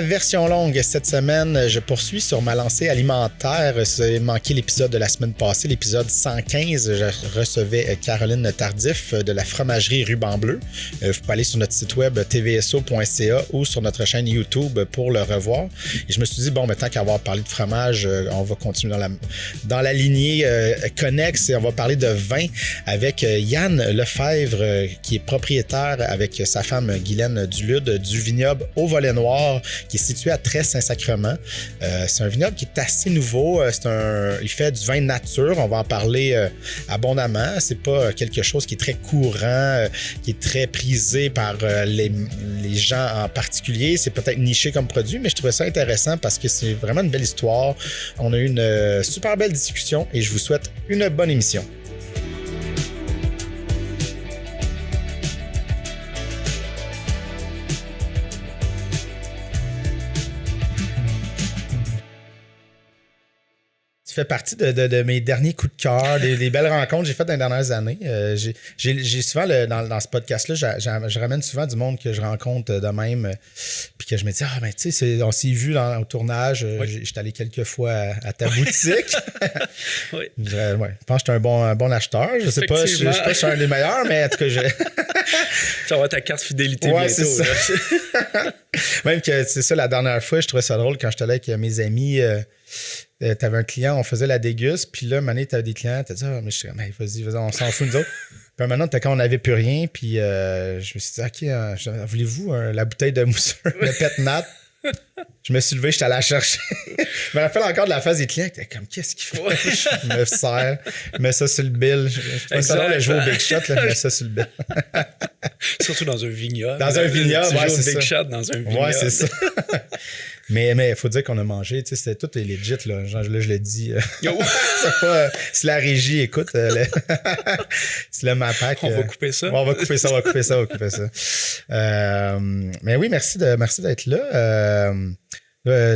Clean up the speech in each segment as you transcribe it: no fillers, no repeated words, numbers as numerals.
la version longue cette semaine. Je poursuis sur ma lancée alimentaire. C'est manqué l'épisode de la semaine passée, l'épisode 115. Je recevais Caroline Tardif de la fromagerie Ruban Bleu. Vous pouvez aller sur notre site web tvso.ca ou sur notre chaîne YouTube pour le revoir. Et je me suis dit, bon, tant qu'à avoir parlé de fromage, on va continuer dans la lignée connexe et on va parler de vin avec Yann Lefebvre, qui est propriétaire avec sa femme Guylaine Dulude du vignoble Au Volet Noir, qui est situé à Tresse-Saint-Sacrement. C'est un vignoble qui est assez nouveau. Il fait du vin nature. On va en parler abondamment. C'est pas quelque chose qui est très courant, qui est très prisé par les gens en particulier. C'est peut-être niché comme produit, mais je trouvais ça intéressant parce que c'est vraiment une belle histoire. On a eu une super belle discussion et je vous souhaite une bonne émission. Fait partie de mes derniers coups de cœur, des belles rencontres que j'ai faites dans les dernières années. J'ai souvent, dans ce podcast-là, je ramène souvent du monde que je rencontre de même, puis que je me dis, tu sais, on s'est vu au tournage, oui. J'étais allé quelques fois à ta boutique. Oui. Je pense que je suis un bon acheteur. Je sais pas, je sais pas si je suis un des meilleurs, mais en tout cas, tu vas avoir ta carte fidélité bientôt. C'est ça. Même que, c'est ça, la dernière fois, je trouvais ça drôle quand j'étais allé avec mes amis. T'avais un client, on faisait la déguste, puis là, maintenant, t'avais des clients, t'as dit, mais je suis comme, vas-y, on s'en fout, nous autres. Puis maintenant, quand on n'avait plus rien, puis je me suis dit, OK, voulez-vous la bouteille de mousseux, le pet nat? Je me suis levé, j'étais allé la chercher. Je me rappelle encore de la phase des clients, t'es comme, qu'est-ce qu'il faut? Je me sers, je mets ça sur le bill. Je fais ça dans le jouer au Big Shot, là, je mets ça sur le bill. Surtout dans un vignoble. Dans un vignoble, ouais, c'est Big Shot dans un vignoble. Ouais, c'est ça. Mais il faut dire qu'on a mangé, tu sais, c'était tout legit, là. Genre, là, je l'ai dit. C'est la régie, écoute. C'est le MAPAC. On va couper ça. On va couper ça. Mais oui, merci d'être là.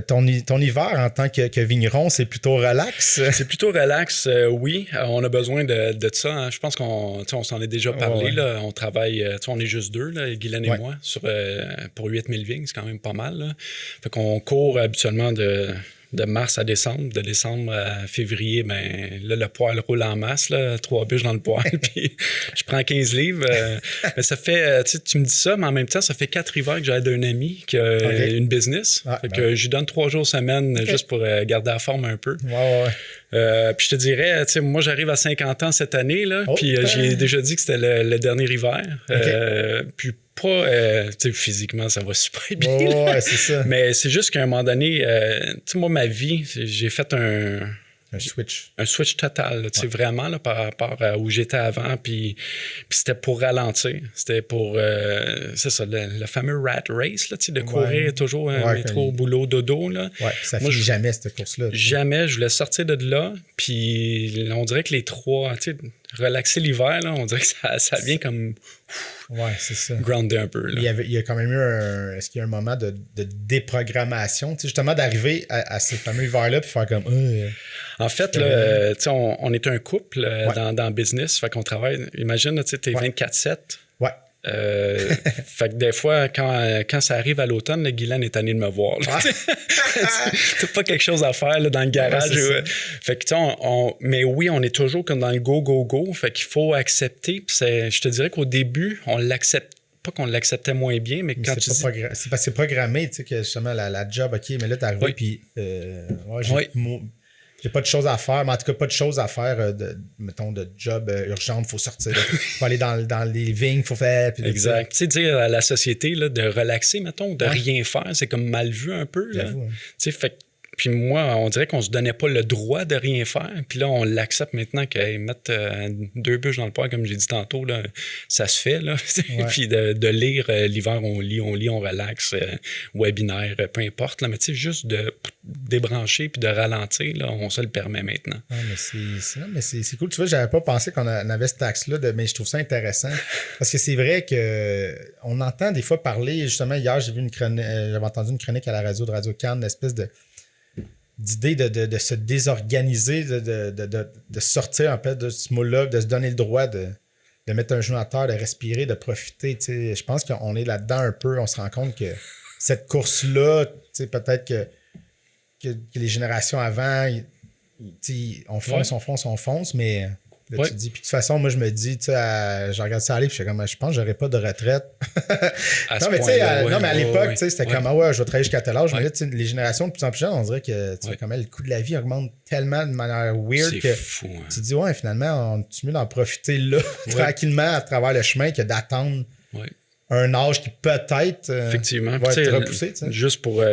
Ton hiver en tant que vigneron, c'est plutôt relax? C'est plutôt relax, oui. On a besoin de ça. Hein. Je pense qu'on s'en est déjà parlé. Ouais. Là. On travaille, on est juste deux, là, Guylaine et moi, pour 8000 vignes. C'est quand même pas mal. Là. Fait qu'on court habituellement de mars à décembre. De décembre à février, ben là, le poêle roule en masse, là, 3 bûches dans le poêle, puis je prends 15 livres. Mais ça fait, tu me dis ça, mais en même temps, ça fait 4 hivers que j'aide un ami qui a une business. Fait que je lui donne 3 jours semaine juste pour garder la forme un peu. Puis je te dirais, moi, j'arrive à 50 ans cette année, là, puis j'ai déjà dit que c'était le dernier hiver. Puis pas, physiquement, ça va super bien. Ouais, c'est ça. Mais c'est juste qu'à un moment donné, moi, ma vie, j'ai fait un switch. Un switch total, vraiment, là, par rapport à où j'étais avant. Puis c'était pour ralentir. C'était pour, c'est ça, le fameux rat race, là, de courir toujours métro, boulot, dodo. Là. Ouais, ça finit jamais, cette course-là. Jamais. Je voulais sortir de là. Puis on dirait que les trois, relaxer l'hiver, là, on dirait que ça vient comme... c'est ça. Grounder un peu. Là. Il y a quand même eu est-ce qu'il y a un moment de déprogrammation, justement d'arriver à ces fameux hivers-là puis faire comme... En fait, là, on est un couple dans le business, fait qu'on travaille, imagine, tu es 24/7. Ouais. Fait que des fois, quand ça arrive à l'automne, Guylaine est tannée de me voir. T'as pas quelque chose à faire là, dans le garage. Fait que mais oui, on est toujours comme dans le go. Fait qu'il faut accepter. Puis je te dirais qu'au début, on l'accepte. Pas qu'on l'acceptait moins bien, mais quand c'est parce que c'est programmé, tu sais, que justement la job, OK, mais là, t'es arrivé, puis j'ai pas de choses à faire, mais en tout cas, pas de choses à faire, mettons, de job urgente, il faut sortir, il faut aller dans les vignes, il faut faire... Exact. Tu sais, dire à la société là, de relaxer, mettons, de rien faire, c'est comme mal vu un peu. Là. Tu sais, fait puis moi, on dirait qu'on se donnait pas le droit de rien faire. Puis là, on l'accepte maintenant qu'à mettre 2 bûches dans le poêle, comme j'ai dit tantôt, là, ça se fait. Là. Puis de lire, l'hiver, on lit, on relaxe, webinaire, peu importe. Là. Mais tu sais, juste de débrancher puis de ralentir, là, on se le permet maintenant. Mais c'est cool. Tu vois, j'avais pas pensé qu'on avait cet axe-là, mais je trouve ça intéressant. Parce que c'est vrai qu'on entend des fois parler, justement, hier, j'avais entendu une chronique à la radio de Radio-Can, une espèce d'idée de se désorganiser, de sortir un peu de ce mot-là, de se donner le droit de mettre un genou à terre, de respirer, de profiter. Je pense qu'on est là-dedans un peu. On se rend compte que cette course-là, peut-être que les générations avant, on fonce, mais là, tu te dis, puis de toute façon, moi, je me dis, je regarde ça aller, puis je pense que j'aurais pas de retraite. Non, mais à l'époque, c'était comme, je vais travailler jusqu'à tel âge, mais là, les générations de plus en plus jeunes, on dirait que le coût de la vie augmente tellement de manière weird que fou, hein. Tu te dis, finalement, on est mieux d'en profiter là, tranquillement, à travers le chemin, que d'attendre un âge qui peut-être effectivement. va être repoussé. Juste pour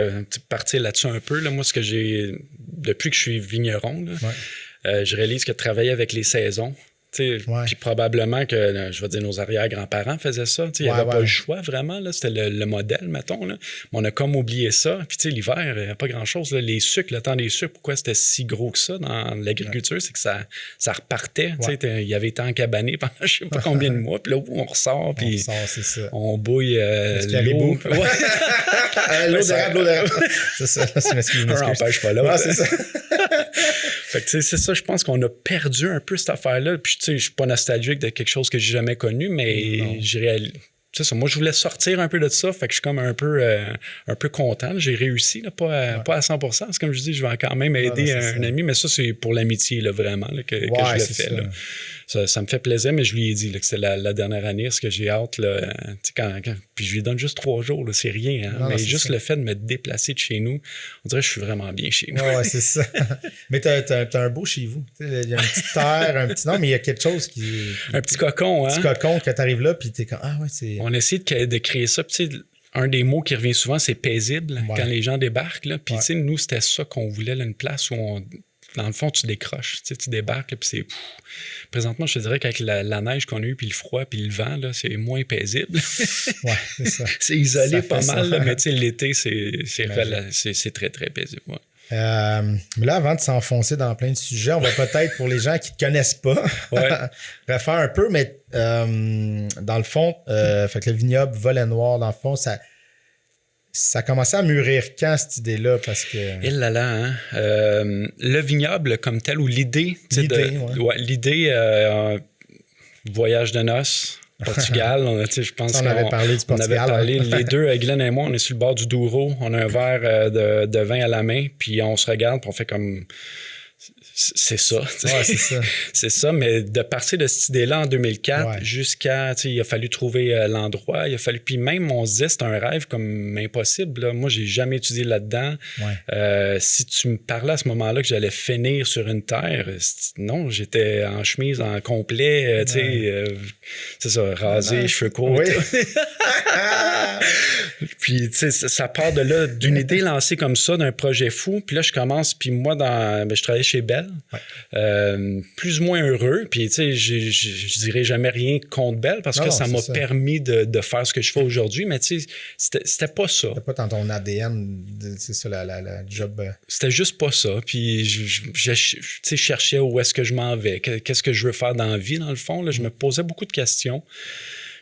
partir là-dessus un peu, là, moi, ce que j'ai, depuis que je suis vigneron, là, je réalise que travailler avec les saisons, puis probablement que, je vais dire, nos arrière-grands-parents faisaient ça. Il n'y avait pas le choix, vraiment. Là, c'était le modèle, mettons. Là. Mais on a comme oublié ça. Puis l'hiver, il n'y a pas grand-chose. Là. Les sucres, le temps des sucres, pourquoi c'était si gros que ça dans l'agriculture? C'est que ça repartait. Il y avait été encabané pendant je ne sais pas combien de mois. Puis là, on ressort. Puis on bouille l'eau. L'eau d'érable. C'est ça. Un n'empêche pas l'autre. C'est ça. Fait que c'est ça, je pense qu'on a perdu un peu cette affaire-là. Puis je suis pas nostalgique de quelque chose que j'ai jamais connu, mais j'ai réalisé. C'est ça, moi, je voulais sortir un peu de ça, fait que je suis comme un peu content. J'ai réussi, là, pas à 100%. C'est comme je dis, je vais quand même aider un ami, mais ça, c'est pour l'amitié, là, vraiment, là, que je le fais. Là. Ça me fait plaisir, mais je lui ai dit là, que c'est la dernière année, ce que j'ai hâte. Là, puis je lui donne juste 3 jours, là, c'est rien. Hein, mais juste ça. Le fait de me déplacer de chez nous, on dirait que je suis vraiment bien chez nous. Ouais, c'est ça. Mais t'as un beau chez vous. Il y a une petite terre, un petit... Non, mais il y a quelque chose qui un petit cocon, hein? Un petit cocon, que t'arrives là, puis t'es comme... c'est... On essaie de créer ça, puis tu sais... Un des mots qui revient souvent, c'est paisible quand les gens débarquent. Là. Puis, tu sais, nous, c'était ça qu'on voulait, là, une place où dans le fond, tu décroches, tu débarques, là, puis c'est... Présentement, je te dirais qu'avec la neige qu'on a eue, puis le froid, puis le vent, là, c'est moins paisible. C'est ça. C'est isolé pas mal, là, mais tu sais, l'été, c'est très, très paisible. Ouais. Mais là, avant de s'enfoncer dans plein de sujets, on va peut-être, pour les gens qui ne te connaissent pas, refaire un peu, mais dans le fond, fait que le vignoble Volet Noir, dans le fond, ça a commencé à mûrir quand, cette idée-là? Parce que... Il là là, hein? Le vignoble comme tel, ou l'idée... L'idée, voyage de noces, Portugal, je pense on avait parlé du Portugal. On avait parlé, les deux, Glenn et moi, on est sur le bord du Douro, on a un verre de vin à la main, puis on se regarde, puis on fait comme... C'est ça. Ouais, c'est ça. C'est ça, mais de partir de cette idée-là en 2004 jusqu'à, il a fallu trouver l'endroit, puis même on se disait c'est un rêve comme impossible. Là. Moi, j'ai jamais étudié là-dedans. Si tu me parlais à ce moment-là que j'allais finir sur une terre, non, j'étais en chemise en complet, c'est ça, rasé, cheveux courts. Puis, tu sais, ça part de là, d'une idée lancée comme ça, d'un projet fou. Puis là, je commence, puis moi, je travaillais chez Bell, plus ou moins heureux. Puis, tu sais, je dirais jamais rien contre Bell parce que ça m'a permis de faire ce que je fais aujourd'hui. Mais, tu sais, c'était pas ça. C'était pas dans ton ADN, c'est ça, la job. C'était juste pas ça. Puis, je cherchais où est-ce que je m'en vais, qu'est-ce que je veux faire dans la vie, dans le fond. Là, je me posais beaucoup de questions.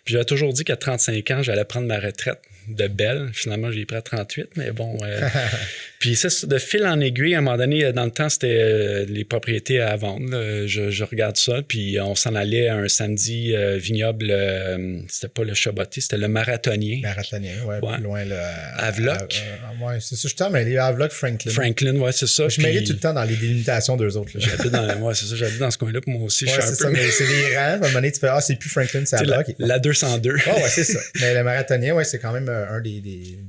Puis j'avais toujours dit qu'à 35 ans, j'allais prendre ma retraite de Bell. Finalement, j'ai pris à 38, mais bon. Puis ça, de fil en aiguille, à un moment donné, dans le temps, c'était les propriétés à vendre. Je regarde ça, puis on s'en allait à un samedi vignoble. C'était pas le Chaboté, c'était le Marathonien. Marathonien, plus loin. Havelock. C'est ça, je suis mais les Havelock, Franklin. Franklin, c'est ça. Je m'arrête tout le temps dans les délimitations d'eux autres. J'habite dans ce coin-là, puis moi aussi, je suis un peu... ça, mais c'est des rangs. À un moment donné, tu fais, c'est plus Franklin, c'est Havelock. La 202. C'est ça. Mais le Marathonien, c'est quand même un des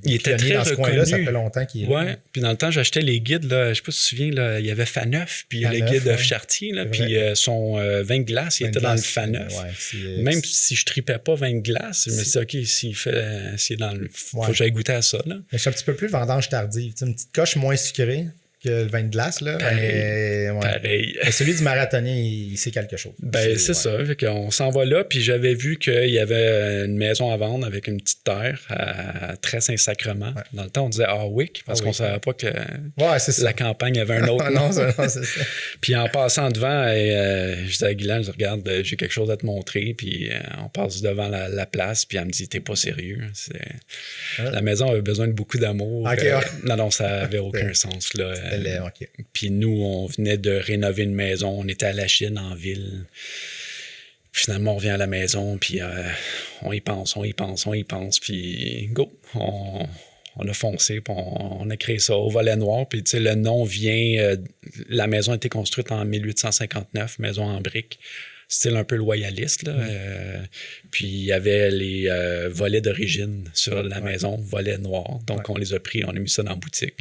il était très dans ce coin-là. Ça fait longtemps qu'il est là. Puis dans le temps, j'achetais les guides, là, je sais pas si tu te souviens, là, il y avait Faneuf, puis le guide Chartier, là, puis son vin de glace, il était dans le Faneuf. Même si je tripais pas vin de glace, je me disais, OK, s'il est dans le... Faut que j'aille goûter à ça. Là. Mais je suis un petit peu plus vendange tardive. Une petite coche moins sucrée que le vin de glace. Là. Pareil. Mais celui du Marathonien, il sait quelque chose. C'est ça. Fait qu'on s'en va là. Puis j'avais vu qu'il y avait une maison à vendre avec une petite terre à Très-Saint-Sacrement. Dans le temps, on disait Harwick parce qu'on ne savait pas que la campagne avait un autre nom. c'est ça. Puis en passant devant, je disais à Guylaine, je regarde, j'ai quelque chose à te montrer. Puis on passe devant la place. Puis elle me dit, t'es pas sérieux. La maison avait besoin de beaucoup d'amour. Non, ça n'avait aucun sens. Là. Puis nous, on venait de rénover une maison. On était à la Chine, en ville. Puis finalement, on revient à la maison, puis on y pense. Puis go! On on a foncé, puis on a créé ça au volet noir. Puis, tu sais, le nom vient... la maison a été construite en 1859, maison en briques. Style un peu loyaliste. Là. Puis il y avait les volets d'origine sur la maison, volets noirs. Donc on les a pris, on a mis ça dans la boutique.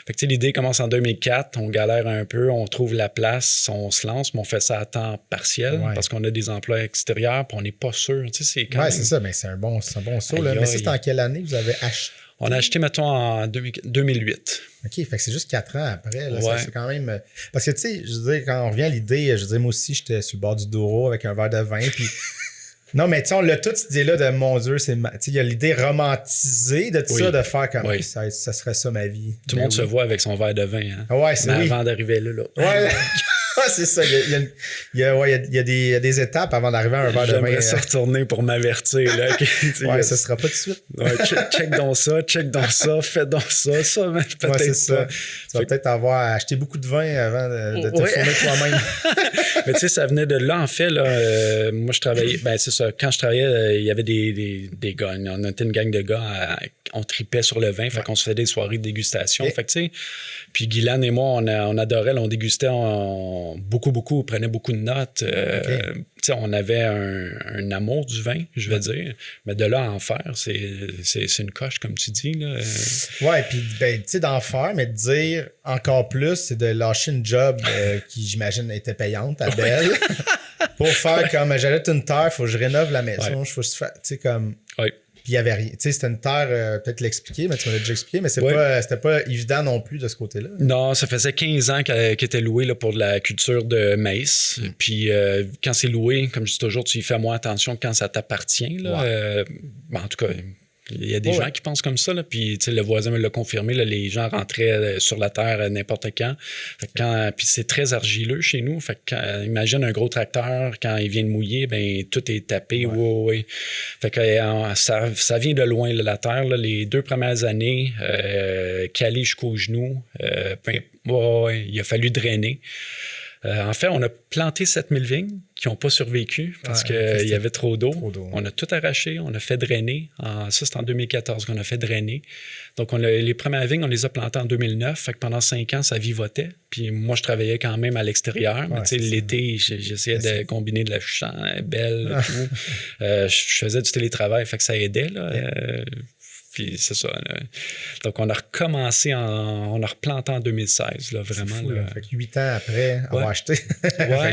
Fait que l'idée commence en 2004, on galère un peu, on trouve la place, on se lance, mais on fait ça à temps partiel parce qu'on a des emplois extérieurs, puis on n'est pas sûr. Tu sais, c'est c'est ça, mais c'est un bon saut. Là. Mais ça, c'est en quelle année vous avez acheté? On a acheté, mettons, en 2008. OK, fait que c'est juste 4 ans après. Là, c'est quand même... Parce que, tu sais, je veux dire, quand on revient à l'idée, je veux dire, moi aussi, j'étais sur le bord du Douro avec un verre de vin, puis... Non, mais tu sais, on l'a toute cette idée-là de, mon Dieu, il y a l'idée romantisée de tout ça, de faire comme ça serait ça ma vie. Tout le monde se voit avec son verre de vin. Hein? Ouais, c'est avant d'arriver là. Ouais. C'est ça. Il y a des étapes avant d'arriver à un verre de vin. J'aimerais ça retourner pour m'avertir. Là, ça sera pas tout de suite. Check donc ça, fais donc ça, peut-être c'est ça. Tu vas peut-être avoir acheté beaucoup de vin avant de te fourner toi-même. Mais tu sais, ça venait de là, en fait. Là, moi, je travaillais... Ben, c'est ça. Quand je travaillais, il y avait des gars. On était une gang de gars. On tripait sur le vin. Fait qu'on se faisait des soirées de dégustation. Fait que, tu sais... Puis Guylaine et moi, on adorait. Là, on dégustait beaucoup. On prenait beaucoup de notes. Tu sais, on avait un amour du vin, je veux dire. Mais de là à en faire, c'est une coche, comme tu dis. Là. Ouais, puis ben, tu sais, d'en faire, mais de dire encore plus, c'est de lâcher une job qui, j'imagine, était payante à Belle pour faire comme j'achète une terre, il faut que je rénove la maison. Tu sais, comme. Puis il n'y avait rien. Tu sais, c'était une terre, peut-être l'expliquer, mais tu m'as déjà expliqué, mais c'était pas évident non plus de ce côté-là. Non, ça faisait 15 ans qu'elle était louée là, pour de la culture de maïs. Puis quand c'est loué, comme je dis toujours, tu y fais moins attention que quand ça t'appartient. Là. En tout cas, il y a des gens qui pensent comme ça. Là. Puis le voisin me l'a confirmé, là, les gens rentraient sur la terre n'importe quand. Puis c'est très argileux chez nous. Fait que imagine un gros tracteur, quand il vient de mouiller, ben tout est tapé. Fait que ça vient de loin, là, la terre. Là, les 2 premières années, calé jusqu'aux genoux, il a fallu drainer. En fait, on a planté 7000 vignes qui n'ont pas survécu parce qu'il y avait trop d'eau. On a tout arraché, on a fait drainer. Ça, c'est en 2014 qu'on a fait drainer. Donc, les premières vignes, on les a plantées en 2009. Fait que pendant 5 ans, ça vivotait. Puis moi, je travaillais quand même à l'extérieur. Mais tu sais, l'été, j'essayais de combiner de la champ, belle, tout. Je faisais du télétravail, fait que ça aidait, là. Puis c'est ça. Là. Donc, on a recommencé, on a replanté en 2016, là, vraiment. Fou, là. Fait que 8 ans après avoir acheté.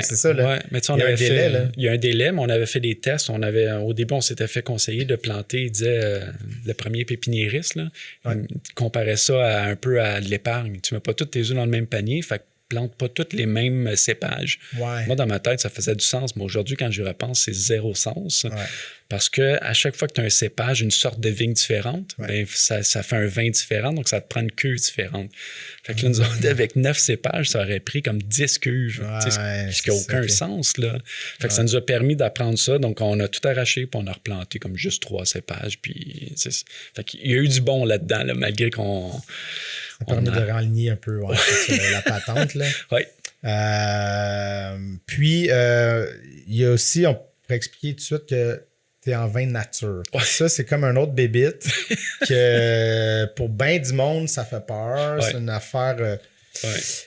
C'est ça, là. Mais il y a un délai, là. Il y a un délai, mais on avait fait des tests. Au début, on s'était fait conseiller de planter, il disait, le premier pépiniériste, là, il comparait ça un peu à de l'épargne. Tu mets pas tous tes œufs dans le même panier, fait que plante pas tous les mêmes cépages. Moi, dans ma tête, ça faisait du sens, mais aujourd'hui, quand j'y repense, c'est zéro sens. Parce que à chaque fois que tu as un cépage, une sorte de vigne différente, ben, ça fait un vin différent, donc ça te prend une cuve différente. Fait que là, nous autres, avec 9 cépages, ça aurait pris comme 10 cuves, ce qui n'a aucun sens. Là. Fait que ça nous a permis d'apprendre ça, donc on a tout arraché, puis on a replanté comme juste 3 cépages. Puis, fait qu'il y a eu du bon là-dedans, là, malgré qu'on... Ça permet de réaligner un peu la patente. Là. Puis, il y a aussi, on pourrait expliquer tout de suite que tu es en vin nature. Ça, c'est comme un autre bébite que pour bien du monde, ça fait peur. C'est une affaire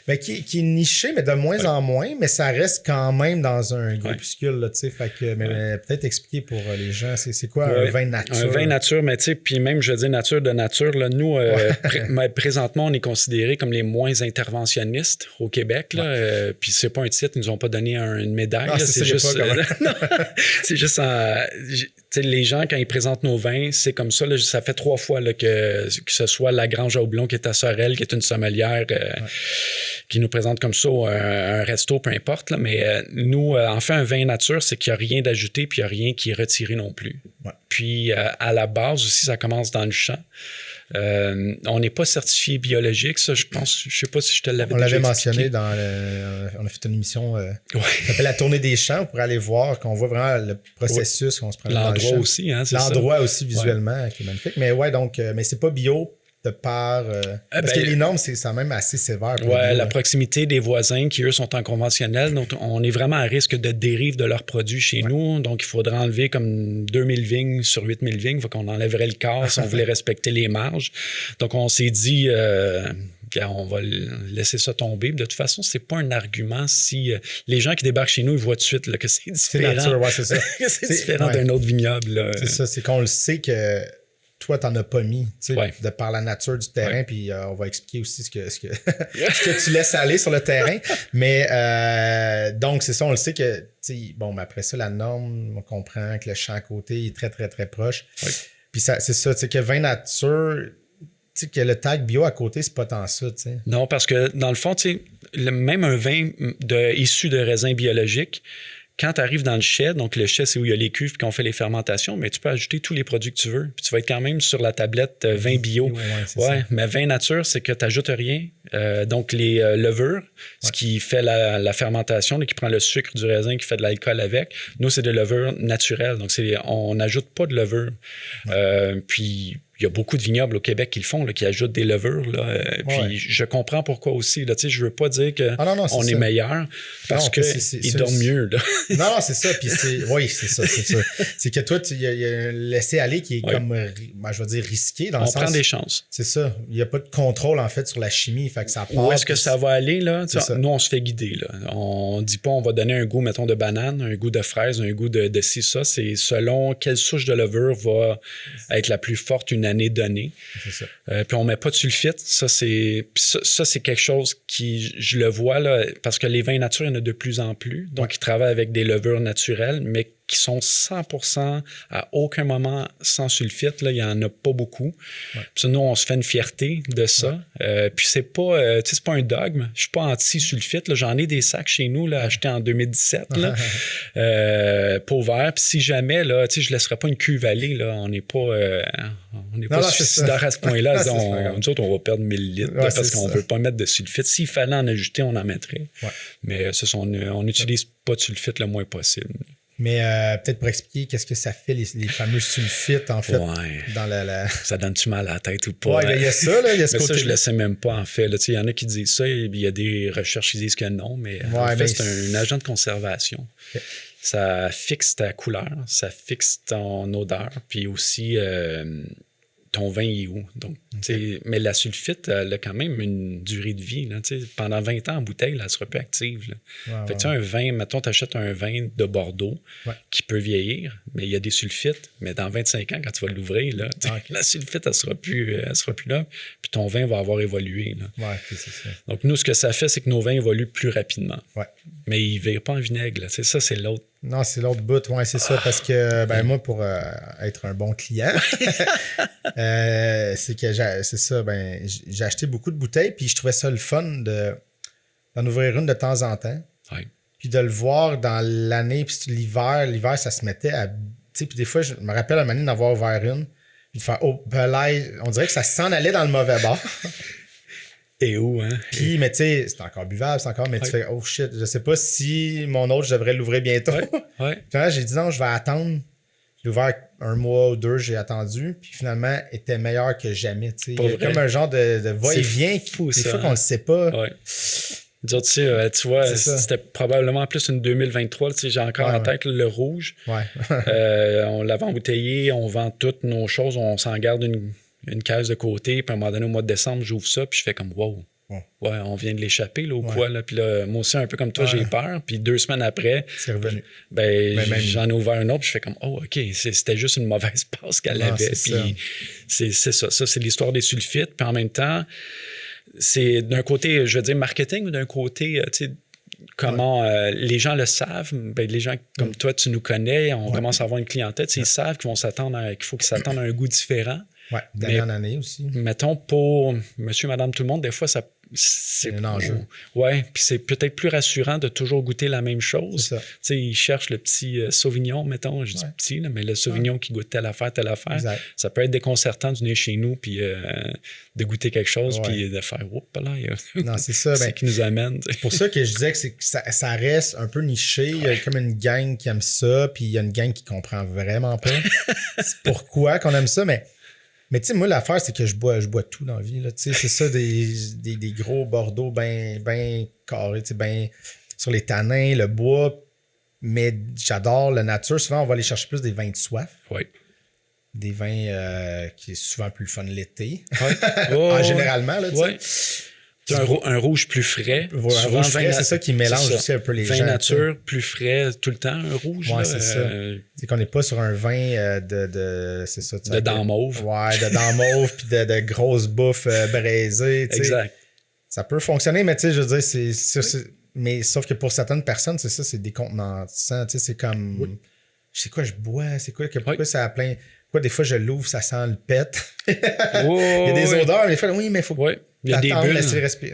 mais qui est nichée, mais de moins en moins, mais ça reste quand même dans un groupuscule. Là, fait que, mais peut-être expliquer pour les gens, c'est quoi un vin nature? Un vin nature, mais tu sais, puis même, je veux dire nature de nature, là, nous, présentement, on est considérés comme les moins interventionnistes au Québec. Puis c'est pas un titre, ils nous ont pas donné une médaille. C'est juste... c'est juste les gens, quand ils présentent nos vins, c'est comme ça. Là, ça fait 3 fois là, que ce soit la Grange à Houblon qui est à Sorel, qui est une sommelière qui nous présente comme ça un resto, peu importe. Là, mais nous, en fait, un vin nature, c'est qu'il n'y a rien d'ajouté puis il n'y a rien qui est retiré non plus. Puis à la base aussi, ça commence dans le champ. On n'est pas certifié biologique, ça, je pense. Je sais pas si je te l'avais déjà mentionné dans on a fait une émission qui s'appelle La Tournée des champs pour aller voir, qu'on voit vraiment le processus qu'on se prend dans le champ. Aussi, hein, c'est l'endroit ça. Aussi visuellement qui est magnifique. Mais donc, mais c'est pas bio de part? Parce que les normes, c'est quand même assez sévère. Oui, la proximité des voisins qui, eux, sont en conventionnel. Donc, on est vraiment à risque de dérive de leurs produits chez nous. Donc, il faudrait enlever comme 2000 vignes sur 8000 vignes. Il faut qu'on enlèverait le quart si on voulait respecter les marges. Donc, on s'est dit... on va laisser ça tomber. De toute façon, c'est pas un argument si les gens qui débarquent chez nous, ils voient tout de suite là, que c'est différent. C'est nature, ouais, c'est ça. Que c'est différent d'un autre vignoble. Là. C'est ça, c'est qu'on le sait que toi, t'en as pas mis, de par la nature du terrain, puis on va expliquer aussi ce que ce que tu laisses aller sur le terrain. Mais donc, c'est ça, on le sait que, bon, mais après ça, la norme, on comprend que le champ à côté est très, très, très proche. Oui. Puis c'est ça, tu sais, que vin nature... Tu sais, que le tag bio à côté, c'est pas tant ça, tu sais. Non, parce que dans le fond, tu sais, même un vin issu de raisins biologiques, quand tu arrives dans le chai, donc le chai, c'est où il y a les cuves et qu'on fait les fermentations, mais tu peux ajouter tous les produits que tu veux. Puis tu vas être quand même sur la tablette vin bio. Ouais, mais vin nature, c'est que tu n'ajoutes rien. Donc les levures, ce qui fait la fermentation, qui prend le sucre du raisin, qui fait de l'alcool avec. Nous, c'est de levure naturelle. Donc on n'ajoute pas de levure. Puis... Il y a beaucoup de vignobles au Québec qui le font, là, qui ajoutent des levures. Là, puis je comprends pourquoi aussi. Là, je ne veux pas dire qu'on est meilleur parce qu'ils dorment mieux. Là. Non, c'est ça. Puis oui, c'est ça. C'est que toi, il y a un laisser-aller qui est comme, je vais dire, risqué. Dans le sens, prend des chances. C'est ça. Il n'y a pas de contrôle, en fait, sur la chimie. Fait que ça part, où est-ce que ça va aller? Là? Nous, on se fait guider. Là. On ne dit pas on va donner un goût, mettons, de banane, un goût de fraise, un goût de ci, ça. C'est selon quelle souche de levure va être la plus forte une année donnée. C'est ça. Puis on met pas de sulfite. Ça, c'est quelque chose qui, je le vois, là, parce que les vins nature, il y en a de plus en plus. Donc, ils travaillent avec des levures naturelles, mais qui sont 100% à aucun moment sans sulfite. Là, il n'y en a pas beaucoup. Puis nous, on se fait une fierté de ça. Puis c'est pas un dogme. Je suis pas anti-sulfite. Là. J'en ai des sacs chez nous là, achetés en 2017 là, pas ouverts. Puis si jamais, là, je ne laisserai pas une cuve aller. Là. On n'est pas suicidaire à ce point-là. Nous autres, on va perdre 1000 litres parce qu'on ne veut pas mettre de sulfite. S'il fallait en ajouter, on en mettrait. Mais on n'utilise pas de sulfite le moins possible. Mais peut-être pour expliquer qu'est-ce que ça fait, les fameux sulfites, en fait, dans la... Ça donne-tu mal à la tête ou pas? Oui, il y a ça, là, il y a ce côté-là. Ça, je ne le sais même pas, en fait. Il y en a qui disent ça, il y a des recherches qui disent que non, mais en fait, c'est un agent de conservation. Okay. Ça fixe ta couleur, ça fixe ton odeur, puis aussi... ton vin est où. Donc, mais la sulfite, elle a quand même une durée de vie. Là, pendant 20 ans en bouteille, là, elle sera plus active. Là. Fait que un vin, mettons, tu achètes un vin de Bordeaux qui peut vieillir, mais il y a des sulfites. Mais dans 25 ans, quand tu vas l'ouvrir, là, la sulfite, elle sera plus là. Puis ton vin va avoir évolué. Là. C'est ça. Donc, nous, ce que ça fait, c'est que nos vins évoluent plus rapidement. Mais ils ne virent pas en vinaigre. Là. Ça, c'est l'autre. Non, c'est l'autre bout. Oui, c'est ça. Parce que moi, pour être un bon client, c'est que j'ai acheté beaucoup de bouteilles, puis je trouvais ça le fun d'en ouvrir une de temps en temps. Puis de le voir dans l'année, puis l'hiver, ça se mettait à... Puis des fois, je me rappelle un moment donné d'avoir ouvert une, puis de faire « Oh, on dirait que ça s'en allait dans le mauvais bord. » Et où, hein? Puis, mais tu sais, c'est encore buvable, mais tu fais « Oh shit, je sais pas si mon autre, je devrais l'ouvrir bientôt. » Puis là, j'ai dit « Non, je vais attendre. » J'ai ouvert 1 mois ou 2, j'ai attendu, puis finalement, était meilleur que jamais. Il y a comme un genre de va-et-vient. Des fois qu'on le sait pas. Tu vois, c'était probablement plus une 2023. J'ai encore en tête le rouge. On l'avait embouteillé, on vend toutes nos choses, on s'en garde une case de côté. Puis à un moment donné, au mois de décembre, j'ouvre ça, puis je fais comme « Wow! » Ouais, on vient de l'échapper là, ou quoi. Là. Puis là, moi aussi, un peu comme toi, j'ai peur. Puis 2 semaines après, c'est revenu. J'en ai ouvert un autre, puis je fais comme oh, OK, c'était juste une mauvaise passe qu'elle avait. Puis c'est ça. Ça, c'est l'histoire des sulfites. Puis en même temps, c'est d'un côté, je veux dire, marketing, ou d'un côté, tu sais, comment les gens le savent. Les gens comme toi, tu nous connais, on commence à avoir une clientèle. Ils savent qu'il faut qu'ils s'attendent à un goût différent. Oui, d'année en année aussi. Mettons, pour monsieur, madame, tout le monde, des fois, c'est un enjeu. Oui, puis c'est peut-être plus rassurant de toujours goûter la même chose. Tu sais, ils cherchent le petit Sauvignon, mettons, je dis petit, là, mais le Sauvignon qui goûte telle affaire. Exact. Ça peut être déconcertant de venir chez nous puis de goûter quelque chose puis de faire « Oups, là, non, c'est ça. C'est qui nous amène. » C'est pour ça que je disais que ça reste un peu niché. Il y a comme une gang qui aime ça, puis il y a une gang qui comprend vraiment pas pourquoi qu'on aime ça, mais Mais tu sais, moi, l'affaire, c'est que je bois tout dans la vie. C'est ça, des gros Bordeaux bien carrés, bien sur les tanins, le bois. Mais j'adore la nature. Souvent, on va aller chercher plus des vins de soif. Oui. Des vins qui est souvent plus fun l'été. Oui. Généralement, là, tu sais. Un rouge plus frais. Un rouge frais, c'est ça qui mélange aussi un peu les gens. Vin nature, plus frais tout le temps, un rouge. Ouais, c'est ça. C'est qu'on n'est pas sur un vin c'est ça. De dents mauve. Ouais, de dents mauve puis de grosses bouffes braisées. Exact. Ça peut fonctionner, mais tu sais, je veux dire, mais sauf que pour certaines personnes, c'est ça, c'est décontenançant. Tu sais, c'est comme... Oui. Je sais quoi, je bois, c'est quoi, pourquoi ça a plein... Pourquoi des fois je l'ouvre, ça sent le pet. Il y a des odeurs, des fois, oui, mais il faut... Oui. Il y a des bulles.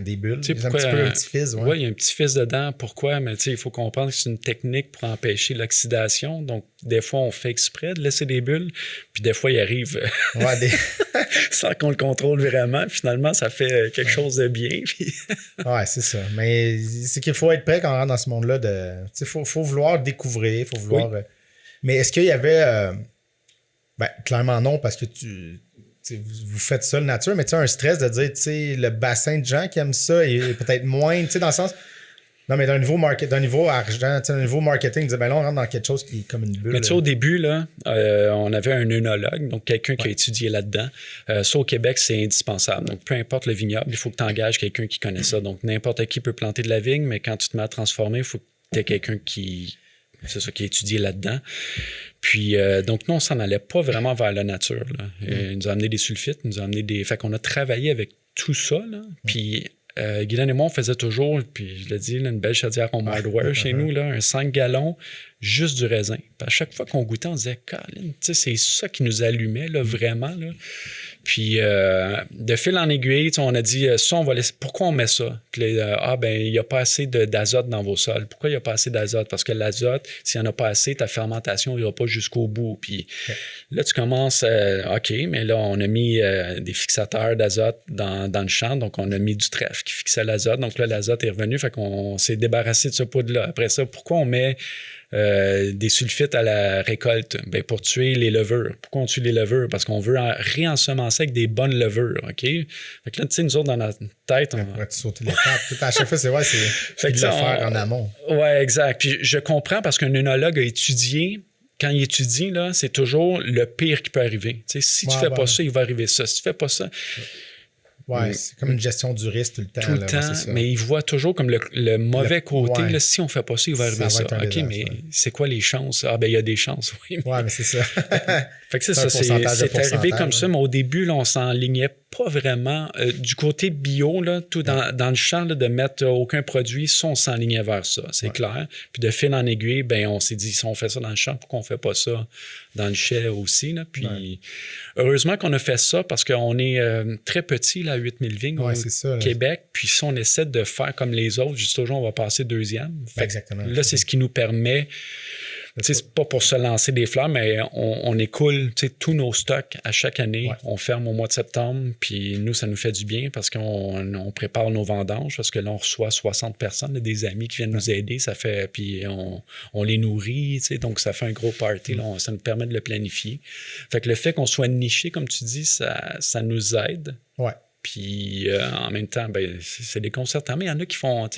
Des bulles. Il y a un petit fizz. Oui, il y a un petit fizz dedans. Pourquoi? Mais il faut comprendre que c'est une technique pour empêcher l'oxydation. Donc, des fois, on fait exprès de laisser des bulles. Puis des fois, il arrive sans qu'on le contrôle vraiment. Finalement, ça fait quelque chose de bien. Ouais, c'est ça. Mais c'est qu'il faut être prêt quand on rentre dans ce monde-là. Il faut vouloir découvrir. Faut vouloir. Oui. Mais est-ce qu'il y avait. Clairement non, parce que vous faites ça, le nature, mais tu sais, un stress de dire, tu sais, le bassin de gens qui aiment ça est peut-être moins, tu sais, dans le sens... Non, mais d'un niveau argent, d'un niveau marketing, là, on rentre dans quelque chose qui est comme une bulle. Mais tu sais, au début, là, on avait un œnologue, donc quelqu'un qui a étudié là-dedans. Ça, au Québec, c'est indispensable. Donc, peu importe le vignoble, il faut que tu engages quelqu'un qui connaît ça. Donc, n'importe qui peut planter de la vigne, mais quand tu te mets à transformer, il faut que tu aies quelqu'un qui a étudié là-dedans. Puis, donc, nous, on s'en allait pas vraiment vers la nature. Là. Il nous a amené des sulfites, il nous a amené des... Fait qu'on a travaillé avec tout ça, là. Puis, Guylaine et moi, on faisait toujours, puis je l'ai dit, là, une belle chaudière en hardware chez nous, là, un 5 gallons, juste du raisin. Puis à chaque fois qu'on goûtait, on disait, Colin, c'est ça qui nous allumait, là, vraiment. Là. Puis, de fil en aiguille, on a dit, ça, on va laisser. Pourquoi on met ça? Puis, il n'y a pas assez d'azote dans vos sols. Pourquoi il n'y a pas assez d'azote? Parce que l'azote, s'il n'y en a pas assez, ta fermentation n'ira pas jusqu'au bout. Puis là, tu commences, OK, mais là, on a mis des fixateurs d'azote dans le champ. Donc, on a mis du trèfle qui fixait l'azote. Donc là, l'azote est revenu. Fait qu'on s'est débarrassé de ce poudre-là. Après ça, pourquoi on met des sulfites à la récolte? Ben, pour tuer les levures. Pourquoi on tue les levures? Parce qu'on veut réensemencer avec des bonnes levures, OK? Fait que là, tu sais, nous autres, dans notre tête... On pourrait sauter l'étape. À chaque fois, c'est de le faire en amont. Oui, exact. Puis je comprends parce qu'un œnologue a étudié... Quand il étudie, là, c'est toujours le pire qui peut arriver. Tu sais, si tu fais pas ça, il va arriver ça. Si tu fais pas ça... Ouais, c'est comme une gestion du risque tout le temps. Tout le temps, mais il voit toujours comme le mauvais côté. Ouais. Là, si on ne fait pas ça, il va arriver ça. OK, mais c'est quoi les chances? Ah, ben il y a des chances, oui. Ouais, mais c'est ça. Fait que c'est ça, c'est arrivé comme ça, mais au début, là, on s'enlignait pas vraiment. Du côté bio, là, tout dans le champ, là, de mettre aucun produit, ça, on s'enlignait vers ça, c'est clair. Puis de fil en aiguille, ben on s'est dit, si on fait ça dans le champ, pourquoi on ne fait pas ça dans le chai aussi? Là? Puis heureusement qu'on a fait ça parce qu'on est très petit, là, à 8000 vignes au Québec. Puis si on essaie de faire comme les autres, juste aujourd'hui, on va passer deuxième. Exactement. Là, c'est ce qui nous permet... C'est pas pour se lancer des fleurs, mais on écoule tous nos stocks à chaque année. Ouais. On ferme au mois de septembre, puis nous, ça nous fait du bien parce qu'on prépare nos vendanges, parce que là, on reçoit 60 personnes, des amis qui viennent nous aider. Ça fait, puis on les nourrit, donc ça fait un gros party. Là, ça nous permet de le planifier. Fait que le fait qu'on soit niché, comme tu dis, ça nous aide. Ouais. Puis en même temps, ben, c'est déconcertant. Mais il y en a qui font...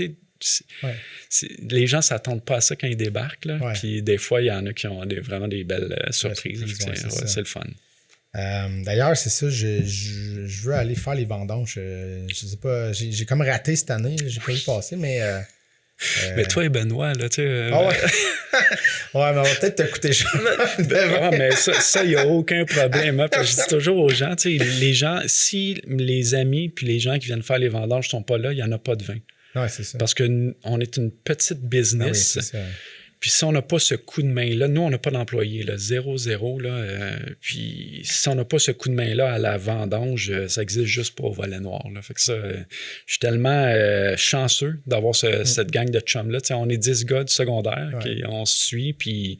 Les gens ne s'attendent pas à ça quand ils débarquent. Là. Ouais. Puis des fois, il y en a qui ont vraiment des belles surprises. C'est le fun. D'ailleurs, c'est ça, je veux aller faire les vendanges. Je sais pas, j'ai comme raté cette année. J'ai pas vu passer, mais... Mais toi et Benoît, là, tu sais... Ah ouais. Ouais, mais on va peut-être te coûter cher. Mais ça, il n'y a aucun problème. Hein, parce que je dis toujours aux gens, tu sais, les gens, si les amis puis les gens qui viennent faire les vendanges ne sont pas là, il n'y en a pas de vin. Ouais, c'est ça. Parce qu'on est une petite business. Ah oui, c'est ça. Puis si on n'a pas ce coup de main-là, nous, on n'a pas d'employés, 0-0. Puis si on n'a pas ce coup de main-là à la vendange, ça existe juste pas au Volet Noir. Là. Fait que ça, je suis tellement chanceux d'avoir cette gang de chums-là. T'sais, on est 10 gars du secondaire, on se suit, puis